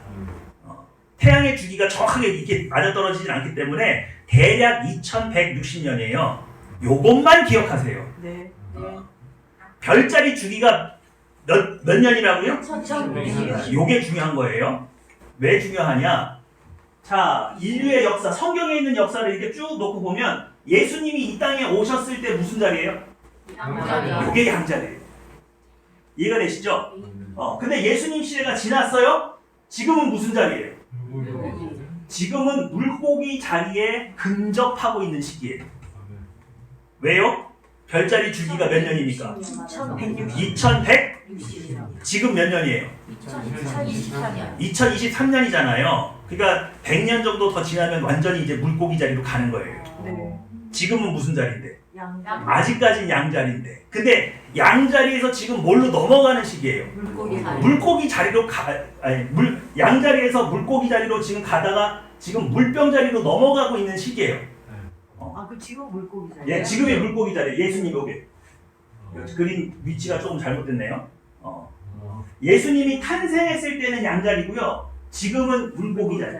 Speaker 1: 태양의 주기가 정확하게 이렇게 맞아떨어지진 않기 때문에 대략 2160년이에요. 요것만 기억하세요.
Speaker 3: 네.
Speaker 1: 별자리 주기가 몇 년이라고요?
Speaker 3: 2060년.
Speaker 1: 요게 중요한 거예요. 왜 중요하냐? 자, 인류의 역사, 성경에 있는 역사를 이렇게 쭉 놓고 보면 예수님이 이 땅에 오셨을 때 무슨 자리예요?
Speaker 2: 양자리요.
Speaker 1: 요게 양자리예요. 이해가 되시죠? 근데 예수님 시대가 지났어요? 지금은 무슨 자리예요? 지금은 물고기 자리에 근접하고 있는 시기예요. 왜요? 별자리 주기가 몇 년입니까? 2100? 지금 몇 년이에요?
Speaker 2: 2024년.
Speaker 1: 2023년이잖아요. 그러니까 100년 정도 더 지나면 완전히 이제 물고기 자리로 가는 거예요.
Speaker 3: 네.
Speaker 1: 지금은 무슨 자리인데?
Speaker 3: 양.
Speaker 1: 아직까지는 양자리인데. 근데 양자리에서 지금 뭘로 넘어가는 시기예요?
Speaker 3: 물고기.
Speaker 1: 물고기 자리로 양자리에서 물고기 자리로 지금 가다가 지금 물병 자리로 넘어가고 있는 시기예요.
Speaker 3: 그 지금 물고기 자리.
Speaker 1: 예, 지금의 물고기 자리. 예수님 여기. 그림 위치가 조금 잘못됐네요. 예수님이 탄생했을 때는 양자리고요. 지금은 물고기 자리.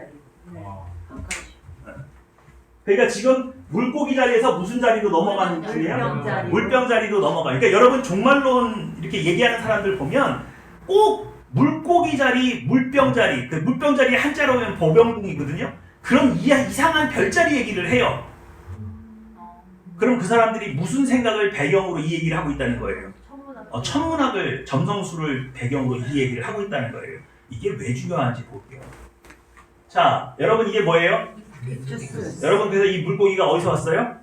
Speaker 1: 그러니까 지금 물고기 자리에서 무슨 자리로 넘어가는 중이야? 물병 자리로 넘어가. 그러니까 여러분 종말론 이렇게 얘기하는 사람들 보면 꼭 물고기 자리, 물병 자리, 그 물병 자리 한자로 하면 보병궁이거든요. 그런 이상한 별자리 얘기를 해요. 그럼 그 사람들이 무슨 생각을 배경으로 이 얘기를 하고 있다는 거예요? 천문학을, 점성술을 배경으로 이 얘기를 하고 있다는 거예요. 이게 왜 중요한지 볼게요. 자, 여러분 이게 뭐예요? 여러분 그래서 이 물고기가 어디서 왔어요?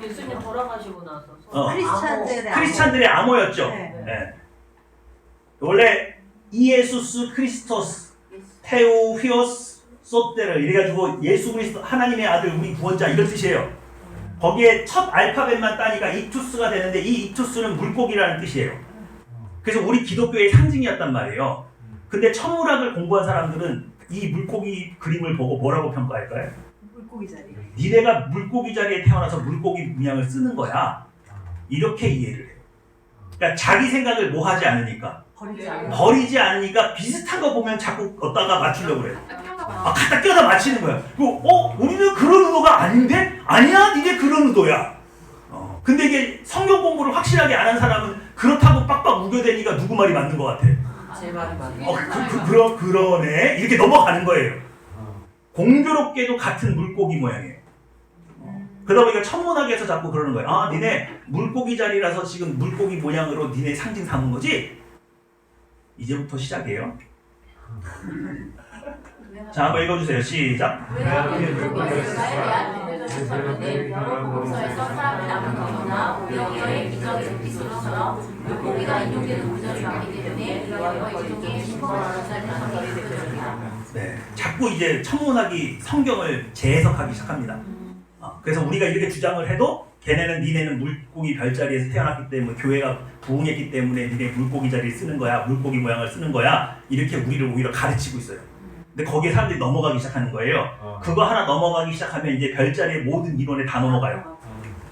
Speaker 2: 예수님 돌아가시고 나서
Speaker 1: 크리스찬들의 암호였죠.
Speaker 3: 네.
Speaker 1: 네. 원래 이에수스 크리스토스 테오휘오스 소테르 이래가지고 예수 그리스도 하나님의 아들 우리 구원자 이런 뜻이에요. 거기에 첫 알파벳만 따니까 이투스가 되는데 이 이투스는 물고기라는 뜻이에요. 그래서 우리 기독교의 상징이었단 말이에요. 근데 천문학을 공부한 사람들은 이 물고기 그림을 보고 뭐라고 평가할까요?
Speaker 3: 물고기 자리.
Speaker 1: 니네가 물고기 자리에 태어나서 물고기 문양을 쓰는 거야. 이렇게 이해를 해요. 그러니까 자기 생각을 뭐 하지 않으니까 버리지 않으니까 비슷한 거 보면 자꾸 걷다가 맞추려고 그래. 갖다 껴다 맞히는 거야. 그리고 우리는 그런 의도가 아닌데? 아니야, 니네 그런 의도야. 근데 이게 성경 공부를 확실하게 안 한 사람은 그렇다고 빡빡 우겨대니까 누구 말이 맞는 것 같아.
Speaker 3: 제 말이 맞네.
Speaker 1: 그러네. 이렇게 넘어가는 거예요. 공교롭게도 같은 물고기 모양이에요. 그러다 보니까 천문학에서 자꾸 그러는 거예요. 아, 니네 물고기 자리라서 지금 물고기 모양으로 니네 상징 삼은 거지? 이제부터 시작이에요. 자, 한번 읽어주세요. 시작. 네, 자꾸 이제 천문학이 성경을 재해석하기 시작합니다. 그래서 우리가 이렇게 주장을 해도 걔네는 니네는 물고기 별자리에서 태어났기 때문에 교회가 부흥했기 때문에 니네 물고기 자리를 쓰는 거야. 물고기 모양을 쓰는 거야. 이렇게 우리를 오히려 가르치고 있어요. 근데 거기에 사람들이 넘어가기 시작하는 거예요. 그거 하나 넘어가기 시작하면 이제 별자리의 모든 이론에 다 넘어가요.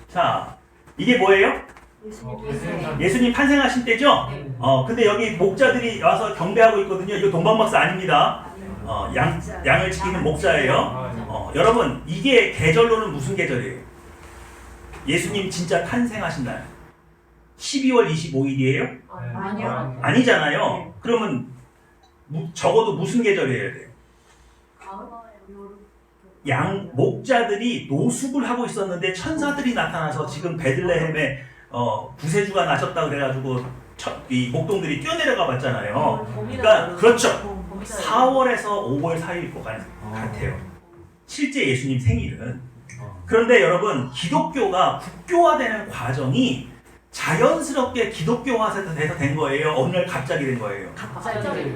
Speaker 1: 자, 이게 뭐예요? 예수님 탄생하신 때죠? 근데 여기 목자들이 와서 경배하고 있거든요. 이거 동방박사 아닙니다. 양을 지키는 목자예요. 여러분, 이게 계절로는 무슨 계절이에요? 예수님 진짜 탄생하신 날 12월 25일이에요?
Speaker 3: 아니요.
Speaker 1: 아니잖아요. 그러면 적어도 무슨 계절이어야 돼요? 목자들이 노숙을 하고 있었는데 천사들이 나타나서 지금 베들레헴에 구세주가 나셨다 그래가지고 이 목동들이 뛰어내려가 봤잖아요. 그러니까 그렇죠. 4월에서 5월 사이일 것 같아요. 실제 예수님 생일은. 그런데 여러분, 기독교가 국교화되는 과정이 자연스럽게 기독교화돼서 된 거예요. 어느 날 갑자기 된 거예요.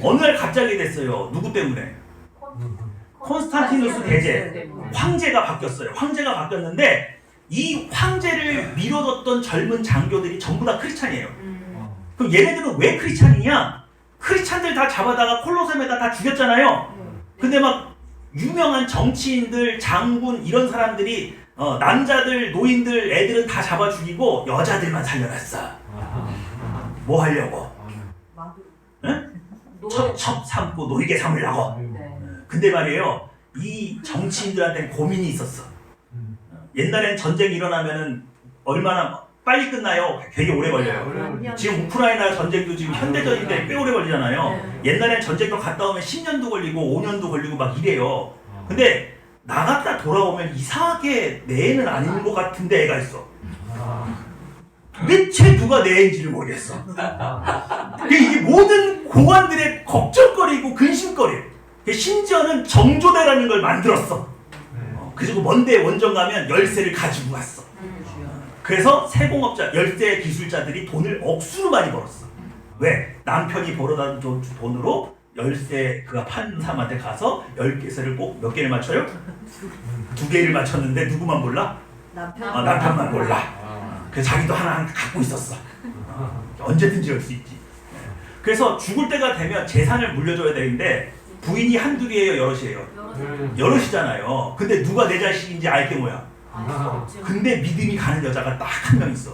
Speaker 1: 어느 날 갑자기 됐어요. 누구 때문에? 콘스탄티누스 대제 황제가 바뀌었어요. 황제가 바뀌었는데 이 황제를 밀어줬던 젊은 장교들이 전부 다 크리스찬이에요. 그럼 얘네들은 왜 크리스찬이냐? 크리스찬들 다 잡아다가 콜로세움에다 다 죽였잖아요. 근데 막 유명한 정치인들, 장군 이런 사람들이 남자들, 노인들, 애들은 다 잡아 죽이고 여자들만 살려놨어. 뭐 하려고? 응? 첩 삼고 놀게 삼으려고. 근데 말이에요, 이 정치인들한테는 고민이 있었어. 옛날엔 전쟁이 일어나면은 얼마나 빨리 끝나요? 되게 오래 걸려요. 지금 우크라이나 전쟁도 지금 현대전인데 꽤 오래 걸리잖아요. 옛날엔 전쟁도 갔다 오면 10년도 걸리고 5년도 걸리고 막 이래요. 근데 나갔다 돌아오면 이상하게 내 애는 아닌 것 같은데 애가 있어. 도대체 누가 내 애인지를 모르겠어. 이게 모든 고관들의 걱정거리고 근심거리. 심지어는 정조대라는 걸 만들었어. 그리고 먼데 원정 가면 열쇠를 가지고 갔어. 그래서 세공업자, 열쇠 기술자들이 돈을 억수로 많이 벌었어. 왜? 남편이 벌어다 준 돈으로 열쇠 그가 판 사람한테 가서 10개를 꼭 몇 개를 맞춰요? 2개를 맞췄는데 누구만 몰라? 남편만 몰라. 그래서 자기도 하나 갖고 있었어. 언제든지 열 수 있지. 그래서 죽을 때가 되면 재산을 물려줘야 되는데 부인이 한둘이에요, 여럿이에요? 여럿이잖아요. 근데 누가 내 자식인지 알게 뭐야? 근데 믿음이 가는 여자가 딱 한 명 있어.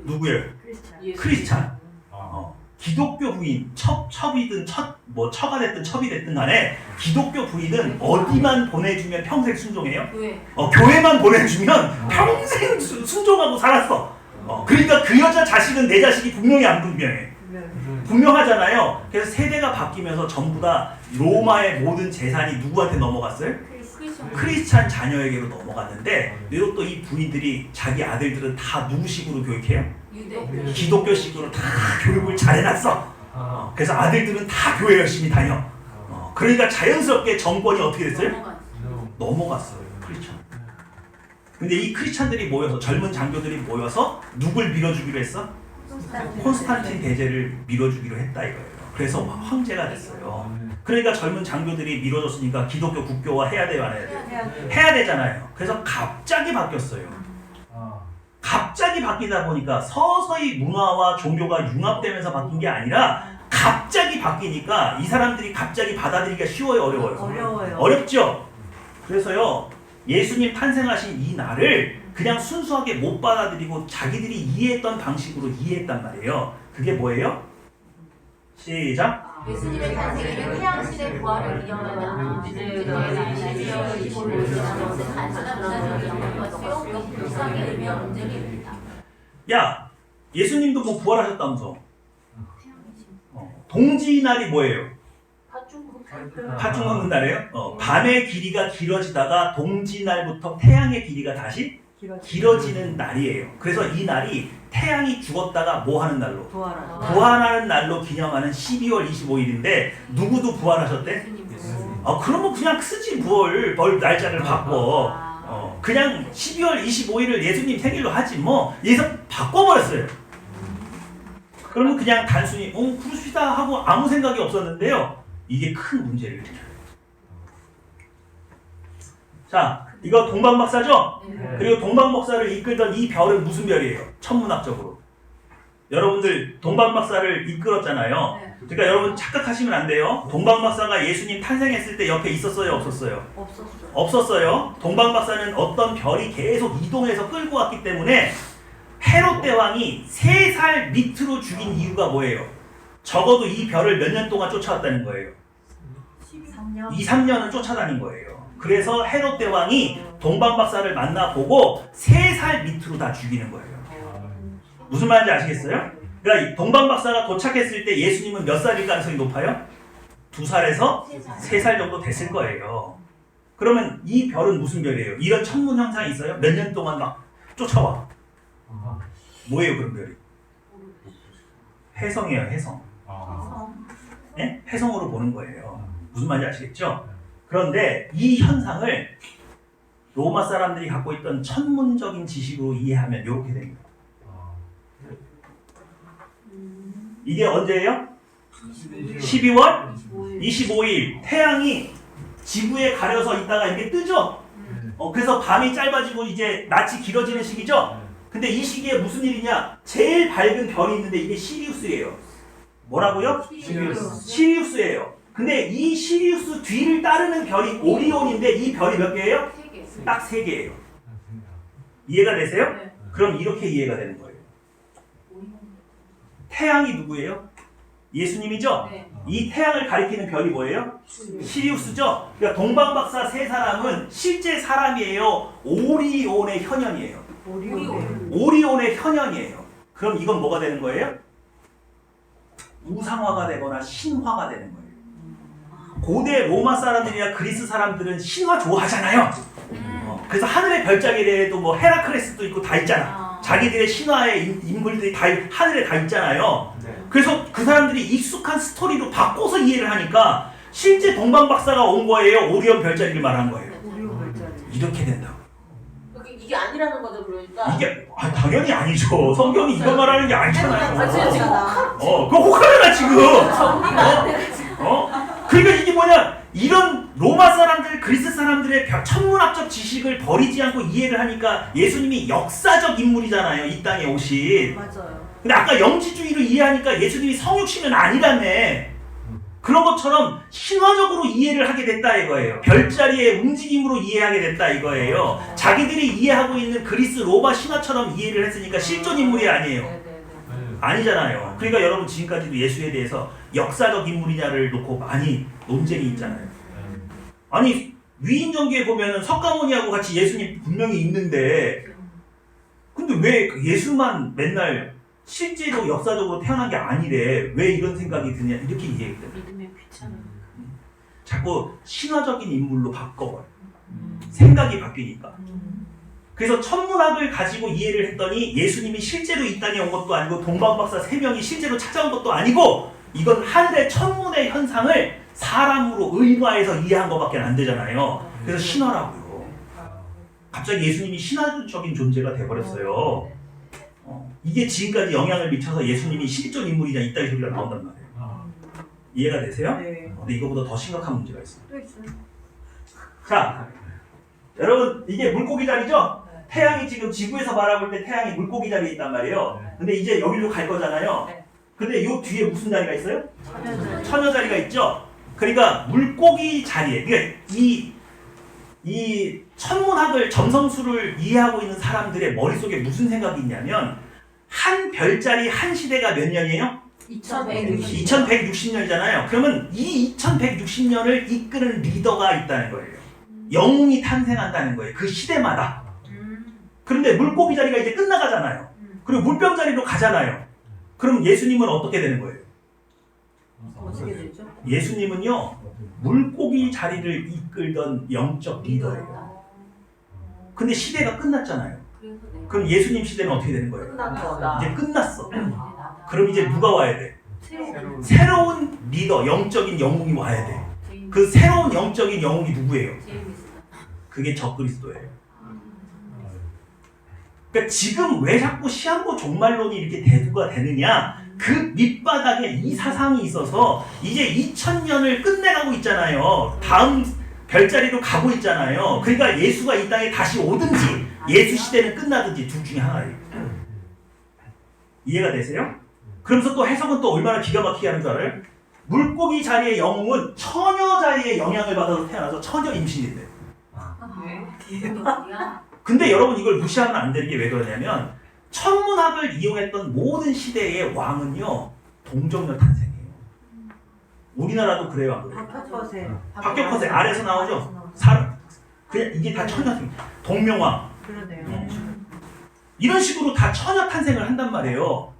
Speaker 1: 누구예요? 크리스찬. 기독교 부인, 첩이든 처가 됐든 첩이 됐든 간에 기독교 부인은 어디만 보내주면 평생 순종해요? 교회만 보내주면 평생 순종하고 살았어. 그러니까 그 여자 자식은 내 자식이 분명히 안 분명해. 분명하잖아요. 그래서 세대가 바뀌면서 전부 다 로마의 모든 재산이 누구한테 넘어갔어요? 크리스찬 자녀에게로 넘어갔는데 또 이 부인들이 자기 아들들은 다 누구식으로 교육해요? 기독교식으로 다 교육을 잘 해놨어. 그래서 아들들은 다 교회 열심히 다녀. 그러니까 자연스럽게 정권이 어떻게 됐어요? 넘어갔어요. 크리스찬. 근데 이 크리스찬들이 모여서 젊은 장교들이 모여서 누굴 밀어주기로 했어? 콘스탄틴 대제를 밀어주기로 했다 이거예요. 그래서 황제가 됐어요. 그러니까 젊은 장교들이 밀어줬으니까 기독교 국교화 해야 돼요, 안 해야 돼요? 해야 되잖아요. 그래서 갑자기 바뀌었어요. 갑자기 바뀌다 보니까 서서히 문화와 종교가 융합되면서 바뀐 게 아니라 갑자기 바뀌니까 이 사람들이 갑자기 받아들이기가 쉬워요, 어려워요?
Speaker 3: 어려워요.
Speaker 1: 어렵죠? 그래서요, 예수님 탄생하신 이 날을 그냥 순수하게 못 받아들이고 자기들이 이해했던 방식으로 이해했단 말이에요. 그게 뭐예요? 시작!
Speaker 2: 예수님의 탄생일은 태양신의 부활을 기념하는 우리들 너의 나이 12월 25일 지난 것은 단순한 문화적인 영역과 수용, 불쌍의 의미와 논쟁입니다.
Speaker 1: 야! 예수님도 뭐 부활하셨다면서? 동지날이 뭐예요? 팥죽 먹는 날이에요? 밤의 길이가 길어지다가 동지날부터 태양의 길이가 다시 길어지는 날이에요. 그래서 이 날이 태양이 죽었다가 뭐 하는 날로? 부활하는 날로 기념하는 12월 25일인데 누구도 부활하셨대? 그러면 그냥 쓰지 뭘 날짜를 바꿔. 그냥 12월 25일을 예수님 생일로 하지 뭐. 예서 바꿔버렸어요. 그러면 그냥 단순히 그러시다 하고 아무 생각이 없었는데요. 이게 큰 문제를 일으켜요. 자, 이거 동방박사죠? 그리고 동방박사를 이끌던 이 별은 무슨 별이에요? 천문학적으로. 여러분들 동방박사를 이끌었잖아요. 그러니까 여러분 착각하시면 안 돼요. 동방박사가 예수님 탄생했을 때 옆에 있었어요? 없었어요? 없었어요. 동방박사는 어떤 별이 계속 이동해서 끌고 왔기 때문에 헤롯 대왕이 3살 밑으로 죽인 이유가 뭐예요? 적어도 이 별을 몇 년 동안 쫓아왔다는 거예요. 2, 3년은 쫓아다닌 거예요. 그래서 헤롯 대왕이 동방박사를 만나보고 3살 밑으로 다 죽이는 거예요. 무슨 말인지 아시겠어요? 그러니까 동방박사가 도착했을 때 예수님은 몇 살일 가능성이 높아요? 2살에서 3살 정도 됐을 거예요. 그러면 이 별은 무슨 별이에요? 이런 천문 현상이 있어요? 몇 년 동안 막 쫓아와. 뭐예요 그런 별이? 혜성이에요, 혜성. 네? 혜성으로 보는 거예요. 무슨 말인지 아시겠죠? 그런데 이 현상을 로마 사람들이 갖고 있던 천문적인 지식으로 이해하면 이렇게 됩니다. 이게 언제예요? 12월 25일 태양이 지구에 가려서 있다가 이게 뜨죠? 그래서 밤이 짧아지고 이제 낮이 길어지는 시기죠? 근데 이 시기에 무슨 일이냐? 제일 밝은 별이 있는데 이게 시리우스예요. 뭐라고요? 시리우스예요. 근데 이 시리우스 뒤를 따르는 별이 오리온인데 이 별이 몇 개예요? 딱 3개예요. 이해가 되세요? 그럼 이렇게 이해가 되는 거예요. 태양이 누구예요? 예수님이죠? 이 태양을 가리키는 별이 뭐예요? 시리우스죠? 그러니까 동방박사 3사람은 실제 사람이에요? 오리온의 현현이에요? 오리온의 현현이에요. 그럼 이건 뭐가 되는 거예요? 우상화가 되거나 신화가 되는 거예요. 고대 로마 사람들이나 그리스 사람들은 신화 좋아하잖아요. 그래서 하늘의 별자리에 대해도 뭐 헤라클레스도 있고 다 있잖아. 자기들의 신화의 인물들이 다 하늘에 다 있잖아요. 그래서 그 사람들이 익숙한 스토리로 바꿔서 이해를 하니까 실제 동방박사가 온 거예요? 오리온 별자리를 말한 거예요? 이렇게 된다고.
Speaker 2: 이게 아니라는 거죠, 그러니까.
Speaker 1: 이게 당연히 아니죠. 성경이 이거 말하는 게 아니잖아요.
Speaker 2: 지금
Speaker 1: 그거 혹하잖아 지금.
Speaker 2: 정리가 안 돼.
Speaker 1: 그러니까 이게 뭐냐? 이런 로마 사람들, 그리스 사람들의 천문학적 지식을 버리지 않고 이해를 하니까 예수님이 역사적 인물이잖아요. 이 땅에 오신.
Speaker 3: 맞아요.
Speaker 1: 근데 아까 영지주의를 이해하니까 예수님이 성육신은 아니라며. 그런 것처럼 신화적으로 이해를 하게 됐다 이거예요. 별자리의 움직임으로 이해하게 됐다 이거예요. 자기들이 이해하고 있는 그리스 로마 신화처럼 이해를 했으니까 실존 인물이 아니에요. 아니잖아요. 그러니까 여러분 지금까지도 예수에 대해서 역사적 인물이냐를 놓고 많이 논쟁이 있잖아요. 아니 위인전기에 보면은 석가모니하고 같이 예수님 분명히 있는데 근데 왜 예수만 맨날 실제로 역사적으로 태어난 게 아니래. 왜 이런 생각이 드냐 이렇게 이해했거든요.
Speaker 2: 믿음의 귀찮아.
Speaker 1: 자꾸 신화적인 인물로 바꿔버려. 생각이 바뀌니까. 그래서 천문학을 가지고 이해를 했더니 예수님이 실제로 이 땅에 온 것도 아니고 동방박사 3명이 실제로 찾아온 것도 아니고 이건 하늘의 천문의 현상을 사람으로 의화해서 이해한 것밖에 안 되잖아요. 그래서 신화라고요. 갑자기 예수님이 신화적인 존재가 돼버렸어요. 이게 지금까지 영향을 미쳐서 예수님이 실존 인물이냐 이따위 소리가 나온단 말이에요. 이해가 되세요?
Speaker 3: 네.
Speaker 1: 근데 이거보다 더 심각한 문제가 있어요.
Speaker 3: 또 있어요.
Speaker 1: 자, 여러분 이게 물고기 자리죠? 태양이 지금 지구에서 바라볼 때 태양이 물고기 자리에 있단 말이에요. 근데 이제 여기로 갈 거잖아요. 근데 요 뒤에 무슨 자리가 있어요? 처녀 자리가 있죠? 그러니까 물고기 자리에, 그러니까 이 천문학을 점성술을 이해하고 있는 사람들의 머릿속에 무슨 생각이 있냐면 한 별자리 한 시대가 몇 년이에요? 2160년이잖아요. 그러면 이 2160년을 이끄는 리더가 있다는 거예요. 영웅이 탄생한다는 거예요. 그 시대마다. 그런데 물고기 자리가 이제 끝나가잖아요. 그리고 물병 자리로 가잖아요. 그럼 예수님은 어떻게 되는 거예요?
Speaker 3: 어떻게 되죠?
Speaker 1: 예수님은요, 물고기 자리를 이끌던 영적 리더예요. 근데 시대가 끝났잖아요. 그럼 예수님 시대는 어떻게 되는 거예요? 이제 끝났어. 그럼 이제 누가 와야 돼? 새로운 리더, 영적인 영웅이 와야 돼. 그 새로운 영적인 영웅이 누구예요? 그게 적그리스도예요. 그러니까 지금 왜 자꾸 시한부 종말론이 이렇게 대두가 되느냐? 그 밑바닥에 이 사상이 있어서 이제 2000년을 끝내가고 있잖아요. 다음 별자리로 가고 있잖아요. 그러니까 예수가 이 땅에 다시 오든지 예수 시대는 끝나든지 둘 중에 하나예요. 이해가 되세요? 그러면서 또 해석은 또 얼마나 기가 막히게 하는 줄 알아요? 물고기 자리의 영웅은 처녀 자리의 영향을 받아서 태어나서 처녀 임신이 돼요. 근데 여러분 이걸 무시하면 안 되는 게 왜 그러냐면 천문학을 이용했던 모든 시대의 왕은요 동정녀 탄생이에요. 우리나라도 그래요, 안 그래요? 박격허세 아래서 나오죠. 사람 그냥 이게 다 처녀 탄생. 동명왕.
Speaker 3: 그러네요.
Speaker 1: 이런 식으로 다 처녀 탄생을 한단 말이에요.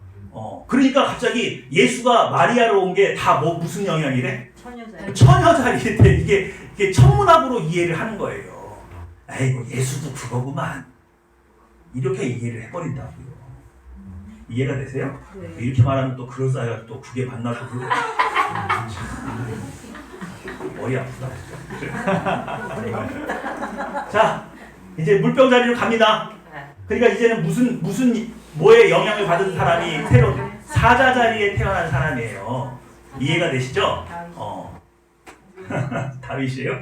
Speaker 1: 그러니까 갑자기 예수가 마리아로 온 게 다 뭐 무슨 영향이래? 처녀 자리인데 이게 천문학으로 이해를 하는 거예요. 에이고 예수도 그거구만. 이렇게 이해를 해버린다고요. 이해가 되세요?
Speaker 3: 네.
Speaker 1: 이렇게 말하면 또 그럴싸해가지고 또 그게 만나서 그거 머리 아프다. 자, 이제 물병 자리로 갑니다. 그러니까 이제는 무슨 뭐에 영향을 받은 사람이 새로운 사자 자리에 태어난 사람이에요. 이해가 되시죠? 다윗이에요?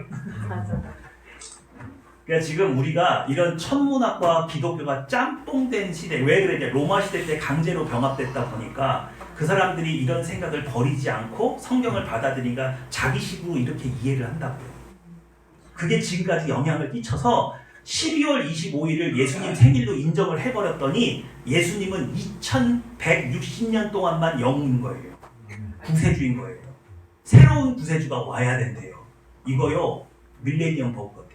Speaker 1: 그러니까 지금 우리가 이런 천문학과 기독교가 짬뽕된 시대, 왜 그랬냐? 로마 시대 때 강제로 병합됐다 보니까 그 사람들이 이런 생각을 버리지 않고 성경을 받아들이니까 자기식으로 이렇게 이해를 한다고요. 그게 지금까지 영향을 끼쳐서 12월 25일을 예수님 생일로 인정을 해버렸더니 예수님은 2160년 동안만 영웅인 거예요. 구세주인 거예요. 새로운 구세주가 와야 된대요. 이거요 밀레니엄 버그 같아요.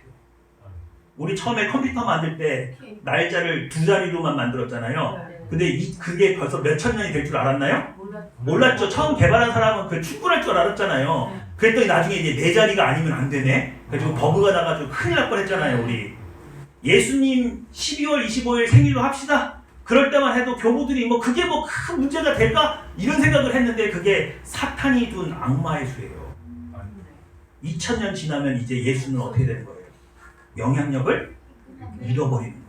Speaker 1: 우리 처음에 컴퓨터 만들 때 날짜를 2자리로만 만들었잖아요. 근데 그게 벌써 몇천 년이 될 줄 알았나요? 몰랐죠. 처음 개발한 사람은 그 축구할 줄 알았잖아요. 그랬더니 나중에 이제 4자리가 아니면 안 되네. 그래가지고 버그가 나가지고 큰일 날 뻔했잖아요. 우리 예수님 12월 25일 생일로 합시다. 그럴 때만 해도 교부들이 뭐 그게 뭐 큰 문제가 될까? 이런 생각을 했는데 그게 사탄이 둔 악마의 수예요. 2000년 지나면 이제 예수는 어떻게 되는 거예요? 영향력을 잃어버리는 거예요.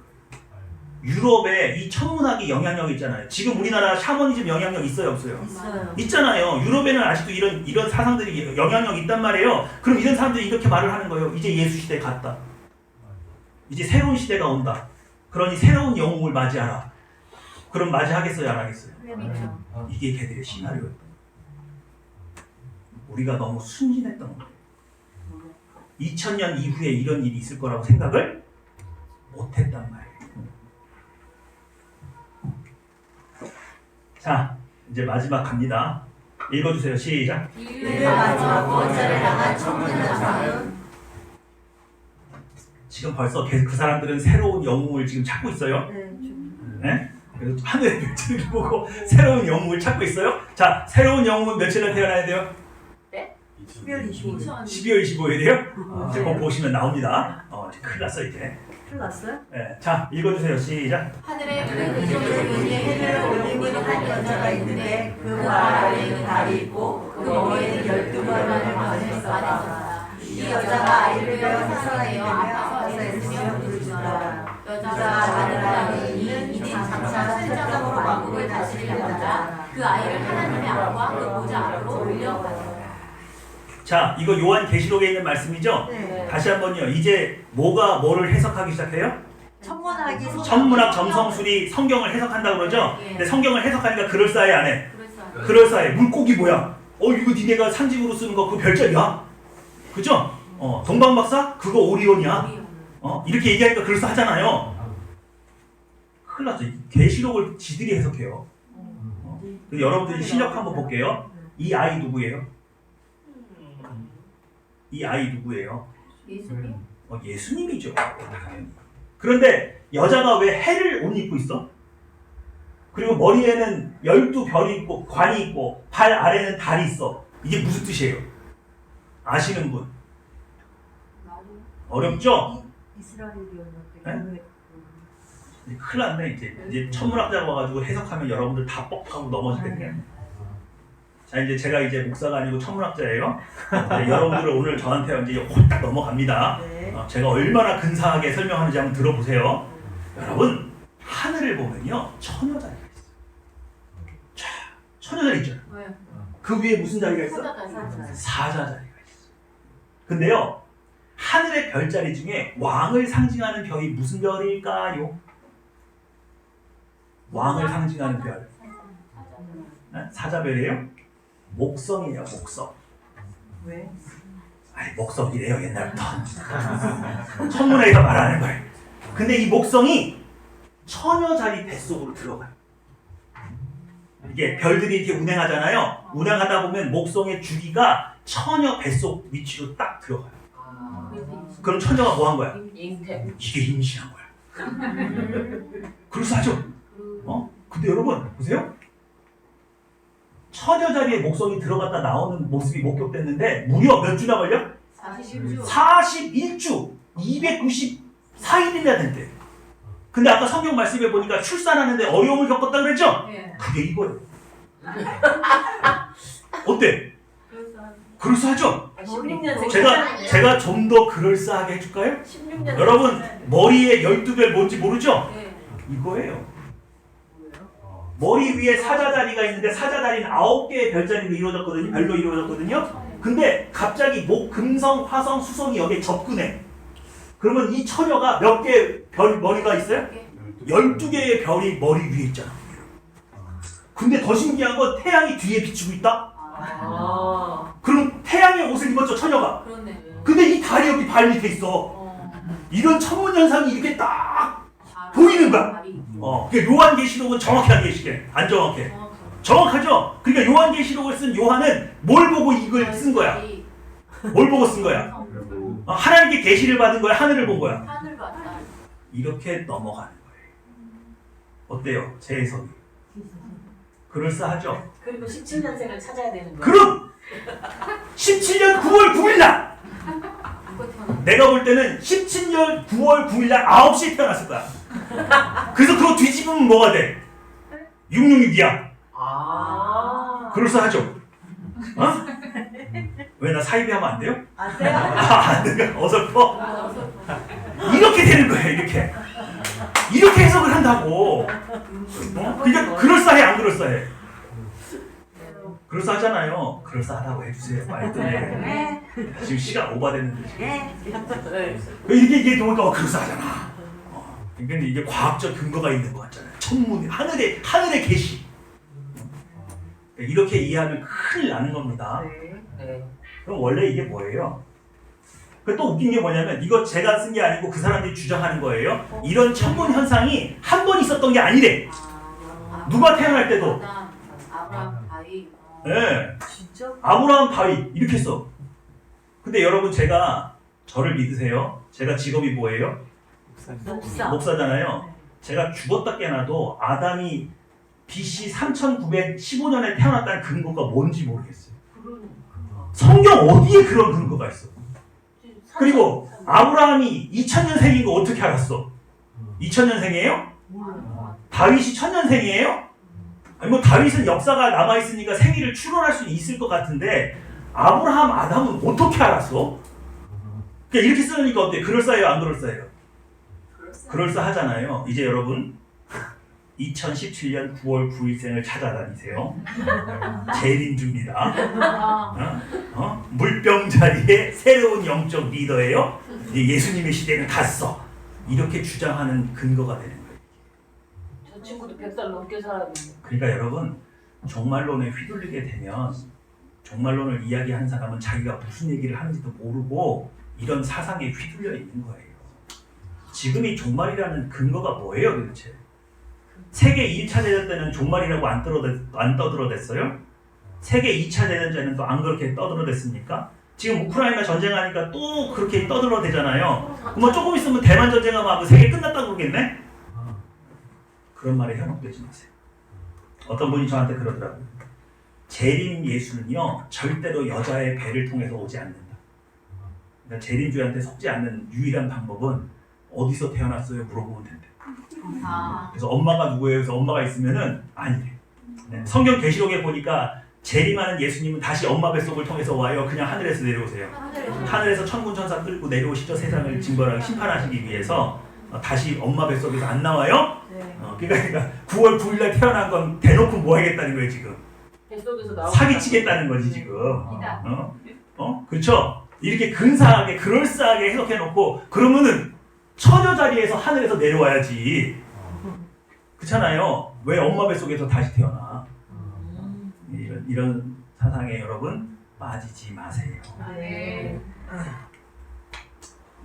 Speaker 1: 유럽에 이 천문학이 영향력이 있잖아요. 지금 우리나라 샤머니즘 영향력 있어요, 없어요?
Speaker 3: 있어요.
Speaker 1: 있잖아요. 유럽에는 아직도 이런 사상들이 영향력이 있단 말이에요. 그럼 이런 사람들이 이렇게 말을 하는 거예요. 이제 예수 시대 갔다. 이제 새로운 시대가 온다. 그러니 새로운 영웅을 맞이하라. 그럼 맞이하겠어요, 안 하겠어요? 이게 걔들의 시나리오예요. 우리가 너무 순진했던 거예요. 2000년 이후에 이런 일이 있을 거라고 생각을 못했단 말이에요. 자, 이제 마지막 갑니다. 읽어주세요. 시작.
Speaker 2: 이를 맞춰 구원자를 향한 청문회는
Speaker 1: 지금 벌써 계속 그 사람들은 새로운 영웅을 지금 찾고 있어요.
Speaker 3: 네, 좀.
Speaker 1: 네? 그래서 하늘의 별들을 보고 새로운 영웅을 찾고 있어요. 자, 새로운 영웅은 며칠날 태어나야 돼요?
Speaker 3: 12월 25일.
Speaker 1: 12월 25일이에요? 이제 그거 보시면 나옵니다. 이제 큰일 났어 이제.
Speaker 3: 큰일 났어요?
Speaker 1: 네. 자, 읽어주세요. 시작.
Speaker 2: 하늘에 그 이종을 위해 해를 올리고 있는 한 여자가 있는데 그 발 아래에는 달이 있고 그 머리에는 12번을 가졌었다. 이 여자가 아이를 배워 사사하여 앞에서 애쓰며 부르짖더라. 여자가 아들을 낳으니 이는 장차 실장으로 왕국을 다스리려다 그 아이를 하나님의 앞과 그 보좌 앞으로 올려가더라.
Speaker 1: 자, 이거 요한 계시록에 있는 말씀이죠?
Speaker 3: 네.
Speaker 1: 다시 한번요. 이제 뭐가 뭐를 해석하기 시작해요?
Speaker 3: 천문학이
Speaker 1: 천문학 점성술이 성경을 해석한다고 그러죠? 근데 성경을 해석하니까 그럴싸해 안 해?
Speaker 2: 그래서
Speaker 1: 그럴싸해. 물고기 뭐야? 이거 니네가 상징으로 쓰는 거 그거 별자리야. 그죠? 동방박사? 그거 오리온이야. 이렇게 얘기하니까 그럴싸하잖아요. 큰일 났어. 계시록을 지들이 해석해요. 여러분들이 실력 한번 볼게요. 이 아이 누구예요? 이 아이 누구예요?
Speaker 2: 예수님?
Speaker 1: 예수님이죠. 당연히. 그런데 여자가 왜 해를 옷 입고 있어? 그리고 머리에는 12별이 있고 관이 있고 발 아래는 달이 있어. 이게 무슨 뜻이에요? 아시는 분? 어렵죠?
Speaker 3: 이스라엘이었는데.
Speaker 1: 큰일 났네. 이제 천문학자가 와가지고 해석하면 여러분들 다 뻑하고 넘어지겠네. 자, 이제 제가 이제 목사가 아니고 천문학자예요. 여러분들은 오늘 저한테 이제 홀딱 넘어갑니다.
Speaker 3: 네.
Speaker 1: 제가 얼마나 근사하게 설명하는지 한번 들어보세요. 여러분, 하늘을 보면요, 처녀자리가 있어요. 자, 처녀자리 있잖아요.
Speaker 2: 왜?
Speaker 1: 그 위에 무슨 자리가 있어? 사자자리가 있어. 근데요, 하늘의 별자리 중에 왕을 상징하는 별이 무슨 별일까요? 왕을 상징하는 별. 네? 사자별이에요? 목성이에요, 목성.
Speaker 3: 왜?
Speaker 1: 아니, 목성이래요, 옛날부터. 천문학에서 말하는 거예요. 근데 이 목성이 처녀자리 뱃속으로 들어가요. 이게 별들이 이렇게 운행하잖아요. 운행하다 보면 목성의 주기가 처녀 뱃속 위치로 딱 들어가요. 그럼 처녀가 뭐 한 거야?
Speaker 2: 잉태.
Speaker 1: 이게 임신한 거야. 그럴싸하죠? 근데 여러분, 보세요. 처녀 자리에 목성이 들어갔다 나오는 모습이 목격됐는데 무려 몇 주나 걸려?
Speaker 2: 41주.
Speaker 1: 41주 294일이나 된대. 근데 아까 성경 말씀에 보니까 출산하는데 어려움을 겪었다 그랬죠?
Speaker 2: 네.
Speaker 1: 그게 이거예요. 어때? 그럴싸하죠?
Speaker 3: 16년생.
Speaker 1: 제가 좀 더 그럴싸하게 해줄까요?
Speaker 3: 16년.
Speaker 1: 여러분, 머리에 12별 뭔지 모르죠?
Speaker 2: 네.
Speaker 1: 이거예요. 머리 위에 사자다리가 있는데 사자다리는 9개의 별자리로 이루어졌거든요. 별로 이루어졌거든요. 근데 갑자기 목, 금성, 화성, 수성이 여기에 접근해. 그러면 이 처녀가 몇 개 별 머리가 있어요? 12개의 별이 머리 위에 있잖아. 근데 더 신기한 건 태양이 뒤에 비추고 있다? 그럼 태양의 옷을 입었죠, 처녀가.
Speaker 2: 그렇네.
Speaker 1: 근데 이 달이 여기 발 밑에 있어. 이런 천문 현상이 이렇게 딱 보이는 거야. 그러니까 요한계시록은 정확한 계시게, 안 정확해. 정확하죠? 그러니까 요한계시록을 쓴 요한은 뭘 보고 이걸 쓴 거야? 뭘 보고 쓴 거야? 하나님께 계시를 받은 거야? 하늘을 본 거야?
Speaker 2: 하늘 봤다.
Speaker 1: 이렇게 넘어가는 거예요. 어때요? 제 해석이. 그럴싸하죠?
Speaker 3: 그리고 17년생을 찾아야 되는 거야.
Speaker 1: 그럼 17년 9월 9일날 내가 볼 때는 17년 9월 9일날 9시에 태어났을 거야. 그래서 그거 뒤집으면 뭐가 돼? 666이야. 그럴싸하죠? 왜 나 사이비하면 안 돼요?
Speaker 3: 안 돼요?
Speaker 1: 안 돼요? 어설퍼? 이렇게 되는 거예요, 이렇게. 이렇게 해석을 한다고. 그러니까 그럴싸해, 안 그럴싸해? 그럴싸하잖아요. 그럴싸하다고 해주세요. 빨리 뜨네. 지금 시간 오버됐는데. 이렇게 얘기해보니까 그럴싸하잖아. 그러니까 이게 과학적 근거가 있는 것 같잖아요. 천문, 하늘의 계시. 이렇게 이해하면 큰일 나는 겁니다.
Speaker 3: 네.
Speaker 1: 그럼 원래 이게 뭐예요? 또 웃긴 게 뭐냐면 이거 제가 쓴 게 아니고 그 사람들이 주장하는 거예요. 이런 천문 현상이 한 번 있었던 게 아니래. 누가 태어날 때도.
Speaker 2: 아브라함 바위.
Speaker 1: 네.
Speaker 3: 진짜?
Speaker 1: 아브라함 바위 이렇게 써. 근데 여러분 제가 저를 믿으세요. 제가 직업이 뭐예요?
Speaker 3: 목사.
Speaker 1: 목사잖아요. 제가 죽었다 깨나도 아담이 BC 3915년에 태어났다는 근거가 뭔지 모르겠어요. 성경 어디에 그런 근거가 있어? 그리고 아브라함이 2000년생인 거 어떻게 알았어? 2000년생이에요? 다윗이 1000년생이에요? 아니 뭐 다윗은 역사가 남아있으니까 생일을 추론할 수 있을 것 같은데 아브라함, 아담은 어떻게 알았어? 그러니까 이렇게 쓰니까 어때? 그럴싸해요? 안 그럴싸해요? 그럴싸하잖아요. 이제 여러분 2017년 9월 9일생을 찾아다니세요. 재림주입니다. 물병 자리에 새로운 영적 리더예요. 이제 예수님의 시대는 갔어. 이렇게 주장하는 근거가 되는 거예요.
Speaker 3: 저 친구도 100살 넘게 살았는데.
Speaker 1: 그러니까 여러분 종말론에 휘둘리게 되면 종말론을 이야기하는 사람은 자기가 무슨 얘기를 하는지도 모르고 이런 사상에 휘둘려 있는 거예요. 지금이 종말이라는 근거가 뭐예요 도대체? 세계 1차 대전 때는 종말이라고 안 떠들어댔어요? 세계 2차 대전 때는 또 안 그렇게 떠들어댔습니까? 지금 우크라이나 전쟁하니까 또 그렇게 떠들어대잖아요. 그럼 조금 있으면 대만 전쟁하면 세계 끝났다고 그러겠네? 그런 말에 현혹되지 마세요. 어떤 분이 저한테 그러더라고요. 재림 예수는요 절대로 여자의 배를 통해서 오지 않는다. 그러니까 재림주한테 속지 않는 유일한 방법은 어디서 태어났어요? 물어보면 된대. 그래서 엄마가 누구예요? 그래서 엄마가 있으면은 아니래. 네. 성경 계시록에 보니까 재림하는 예수님은 다시 엄마 뱃속을 통해서 와요. 그냥 하늘에서 내려오세요. 하늘에서 천군 천사 끌고 내려오시죠. 세상을 징벌하고 심판하시기 위해서 다시 엄마 뱃속에서 안 나와요. 그러니까 9월 9일날 태어난 건 대놓고 뭐 하겠다는 거예요 지금.
Speaker 3: 뱃속에서 나오고
Speaker 1: 사기치겠다는 거지 지금. 그렇죠? 이렇게 근사하게 그럴싸하게 해석해놓고 그러면은 처녀 자리에서 하늘에서 내려와야지. 그렇잖아요. 왜 엄마 뱃속에서 다시 태어나? 이런 사상에 여러분 빠지지 마세요.
Speaker 3: 네.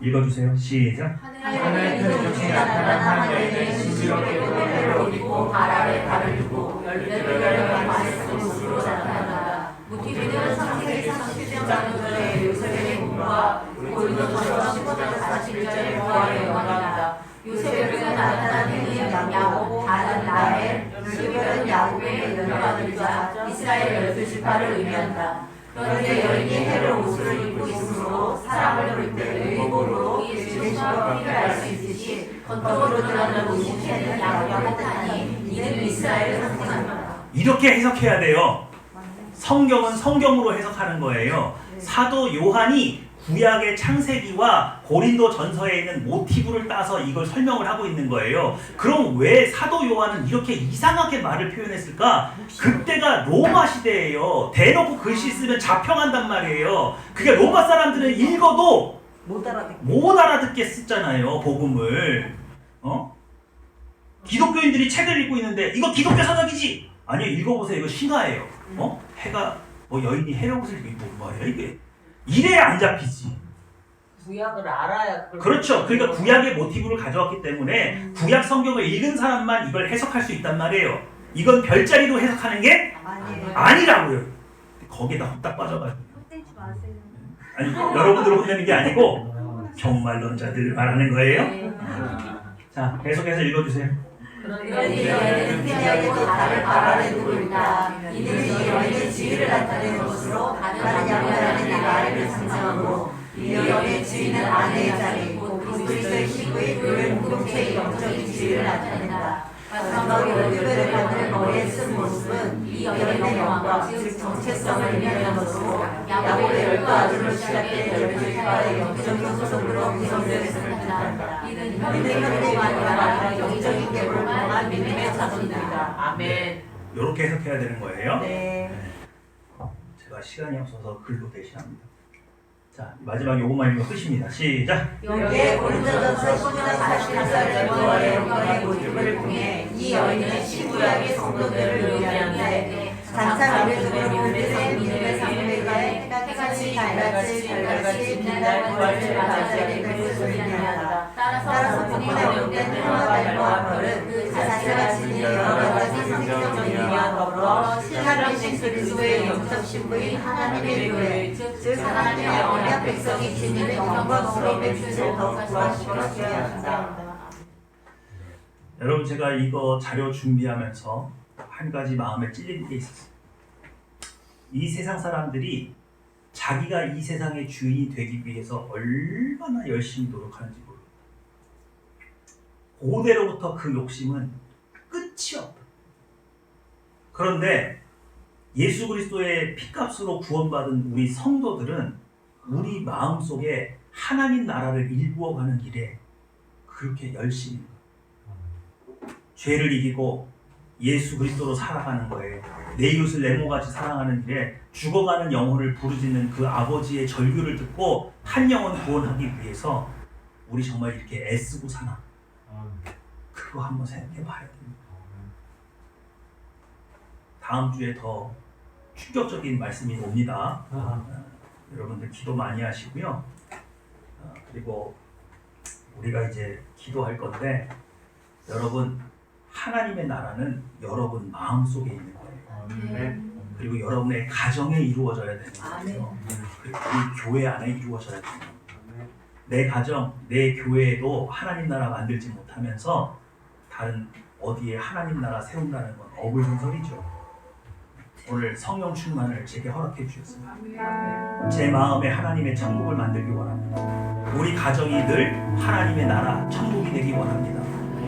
Speaker 1: 읽어주세요. 시작.
Speaker 2: 하늘의 그 중에 나타난 하늘에는 신비롭게도 해를 입고 발 아래 발을 두고 열대를 마시는 모습으로 나타난다. 무티비는 창세기 37장의 요셉의 꿈과 고린도전서 15장 41절의 부활의 영광이다. 요셉에게 나타난 행위는 야곱, 다는 라헬, 열두별은 야곱의 열아들이자 이스라엘 12지파를 의미한다. 그런데 여인이 해를 옷을 입고 있으므로 사람을 볼 때 의복으로 예수님과 피를 알 수 있듯이 겉으로 드러나는 옷이 해는 야곱과 같으니 이는 이스라엘을 상징한다.
Speaker 1: 이렇게 해석해야 돼요. 성경은 성경으로 해석하는 거예요. 사도 요한이 구약의 창세기와 고린도 전서에 있는 모티브를 따서 이걸 설명을 하고 있는 거예요. 그럼 왜 사도 요한은 이렇게 이상하게 말을 표현했을까? 그때가 로마 시대예요. 대놓고 글씨 쓰면 자평한단 말이에요. 그게 로마 사람들은 읽어도 못 알아듣겠었잖아요. 복음을. 기독교인들이 책을 읽고 있는데 이거 기독교 서적이지? 아니요, 읽어보세요. 이거 신화예요. 해가 여인이 해를 옷을 입고 뭐예요 이게? 이래야 안 잡히지.
Speaker 3: 구약을 알아야
Speaker 1: 그렇죠. 그러니까 구약의 모티브를 가져왔기 때문에 구약 성경을 읽은 사람만 이걸 해석할 수 있단 말이에요. 이건 별자리로 해석하는 게 아니라고요. 거기에다 헛딱 빠져가지고. 아니 여러분들 혼내는 게 아니고 종말론자들 말하는 거예요. 자, 계속해서 읽어주세요.
Speaker 2: 그런데 여인은 피하고 다를 발 아래 두고 있다. 이는 이 여인의 지위를 나타내는 것으로 다른 양면하는 나라를 상징하고 이 여인의 지위는 아내의 자리 곧 그리스도의 식구의 교회 공동체의 영적인 지위를 나타낸다. 마지막으로 열두별을 받는 머리에 쓴 모습은 이 여인의 영광 즉 정체성을 의미하는 것으로 야곱의 열두 아들로 시작된 열두 지파의 영적인 소속으로 구성되었음을 나타낸다. 이는 현대가 아니라 영적인 계보를 통한 믿음의 자손들이다. 아멘.
Speaker 1: 이렇게 해석해야 되는 거예요.
Speaker 3: 네.
Speaker 1: 제가 시간이 없어서 글로 대신합니다. 자, 마지막 요것만 읽으면 끝입니다. 시작.
Speaker 2: 여기에 고린도전서 10장 41절의 부활의 영광의 모습을 통해 이 여인은 신구약의 성도들을 의미하는데
Speaker 4: 장차 미래적으로 우리의 믿음의 상대가에 해같이 달같이 빛날 부활을 맞이하게 될 것을 믿나이다. 따라서 본인의 영된 해와 달과 별은 그 자체가 지닌 여러 가지 성경 정의와 더불어 신하신 그리스도의 영적 신부인 하나님의 교회, 즉 하나님의 언약 백성이 지닌 영광과 수업의 빛을 더욱 부활시켜 한다.
Speaker 1: 여러분, 제가 이거 자료 준비하면서 한 가지 마음에 찔리는 게 있었어요. 이 세상 사람들이 자기가 이 세상의 주인이 되기 위해서 얼마나 열심히 노력하는지 모릅니다. 고대로부터 그 욕심은 끝이 없다. 그런데 예수 그리스도의 피값으로 구원받은 우리 성도들은 우리 마음속에 하나님 나라를 일구어가는 일에 그렇게 열심히 죄를 이기고 예수 그리스도로 살아가는 거예요. 내 이웃을 내 몸같이 사랑하는 일에 죽어가는 영혼을 부르짖는 그 아버지의 절규를 듣고 한 영혼 구원하기 위해서 우리 정말 이렇게 애쓰고 사나? 그거 한번 생각해 봐야 됩니다. 다음 주에 더 충격적인 말씀이 옵니다. 여러분들 기도 많이 하시고요. 그리고 우리가 이제 기도할 건데, 여러분, 하나님의 나라는 여러분 마음속에 있는 거예요. 그리고 여러분의 가정에 이루어져야 되는 거예요. 그리고 이 교회 안에 이루어져야 되는 거예요. 내 가정, 내 교회에도 하나님 나라 만들지 못하면서 다른 어디에 하나님 나라 세운다는 건 어불성설이죠. 오늘 성령 충만을 제게 허락해 주셨습니다. 제 마음에 하나님의 천국을 만들기 원합니다. 우리 가정이 늘 하나님의 나라, 천국이 되기 원합니다.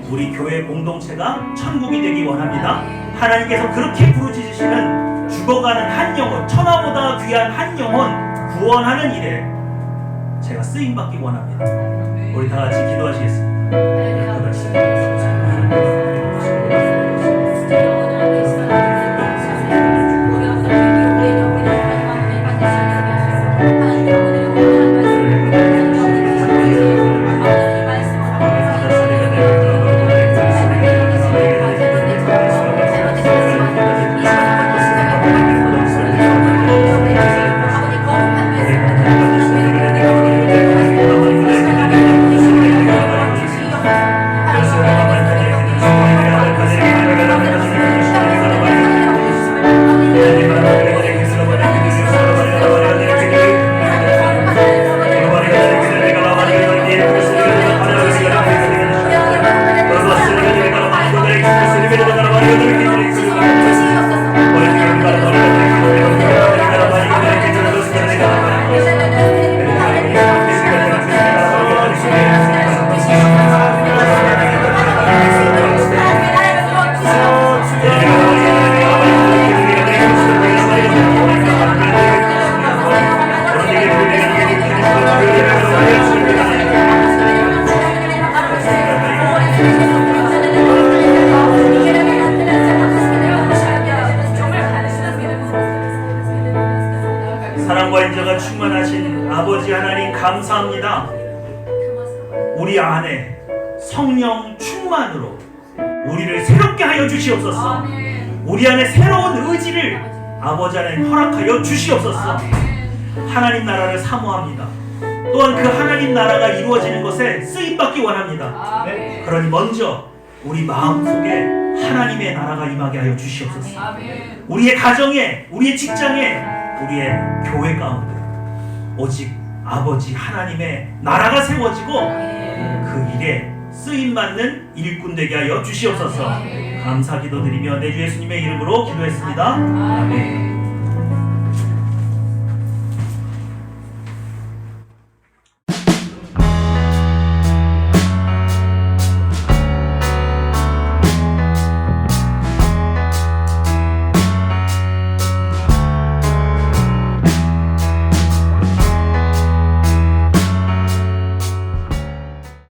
Speaker 1: 우리 교회 공동체가 천국이 되기 원합니다. 하나님께서 그렇게 부르짖으시는 죽어가는 한 영혼, 천하보다 귀한 한 영혼 구원하는 일에 제가 쓰임받기 원합니다. 우리 다 같이 기도하시겠습니다. 사랑과 인자가 충만하신 아버지 하나님, 감사합니다. 우리 안에 성령 충만으로 우리를 새롭게 하여 주시옵소서. 우리 안에 새로운 의지를 아버지 하나님 허락하여 주시옵소서. 하나님 나라를 사모합니다. 또한 그 하나님 나라가 이루어지는 것에 쓰임받기 원합니다. 그러니 먼저 우리 마음속에 하나님의 나라가 임하게 하여 주시옵소서. 우리의 가정에, 우리의 직장에, 우리의 교회 가운데 오직 아버지 하나님의 나라가 세워지고 그 일에 쓰임받는 일꾼 되게 하여 주시옵소서. 감사 기도드리며 내 주 예수님의 이름으로 기도했습니다. 아멘.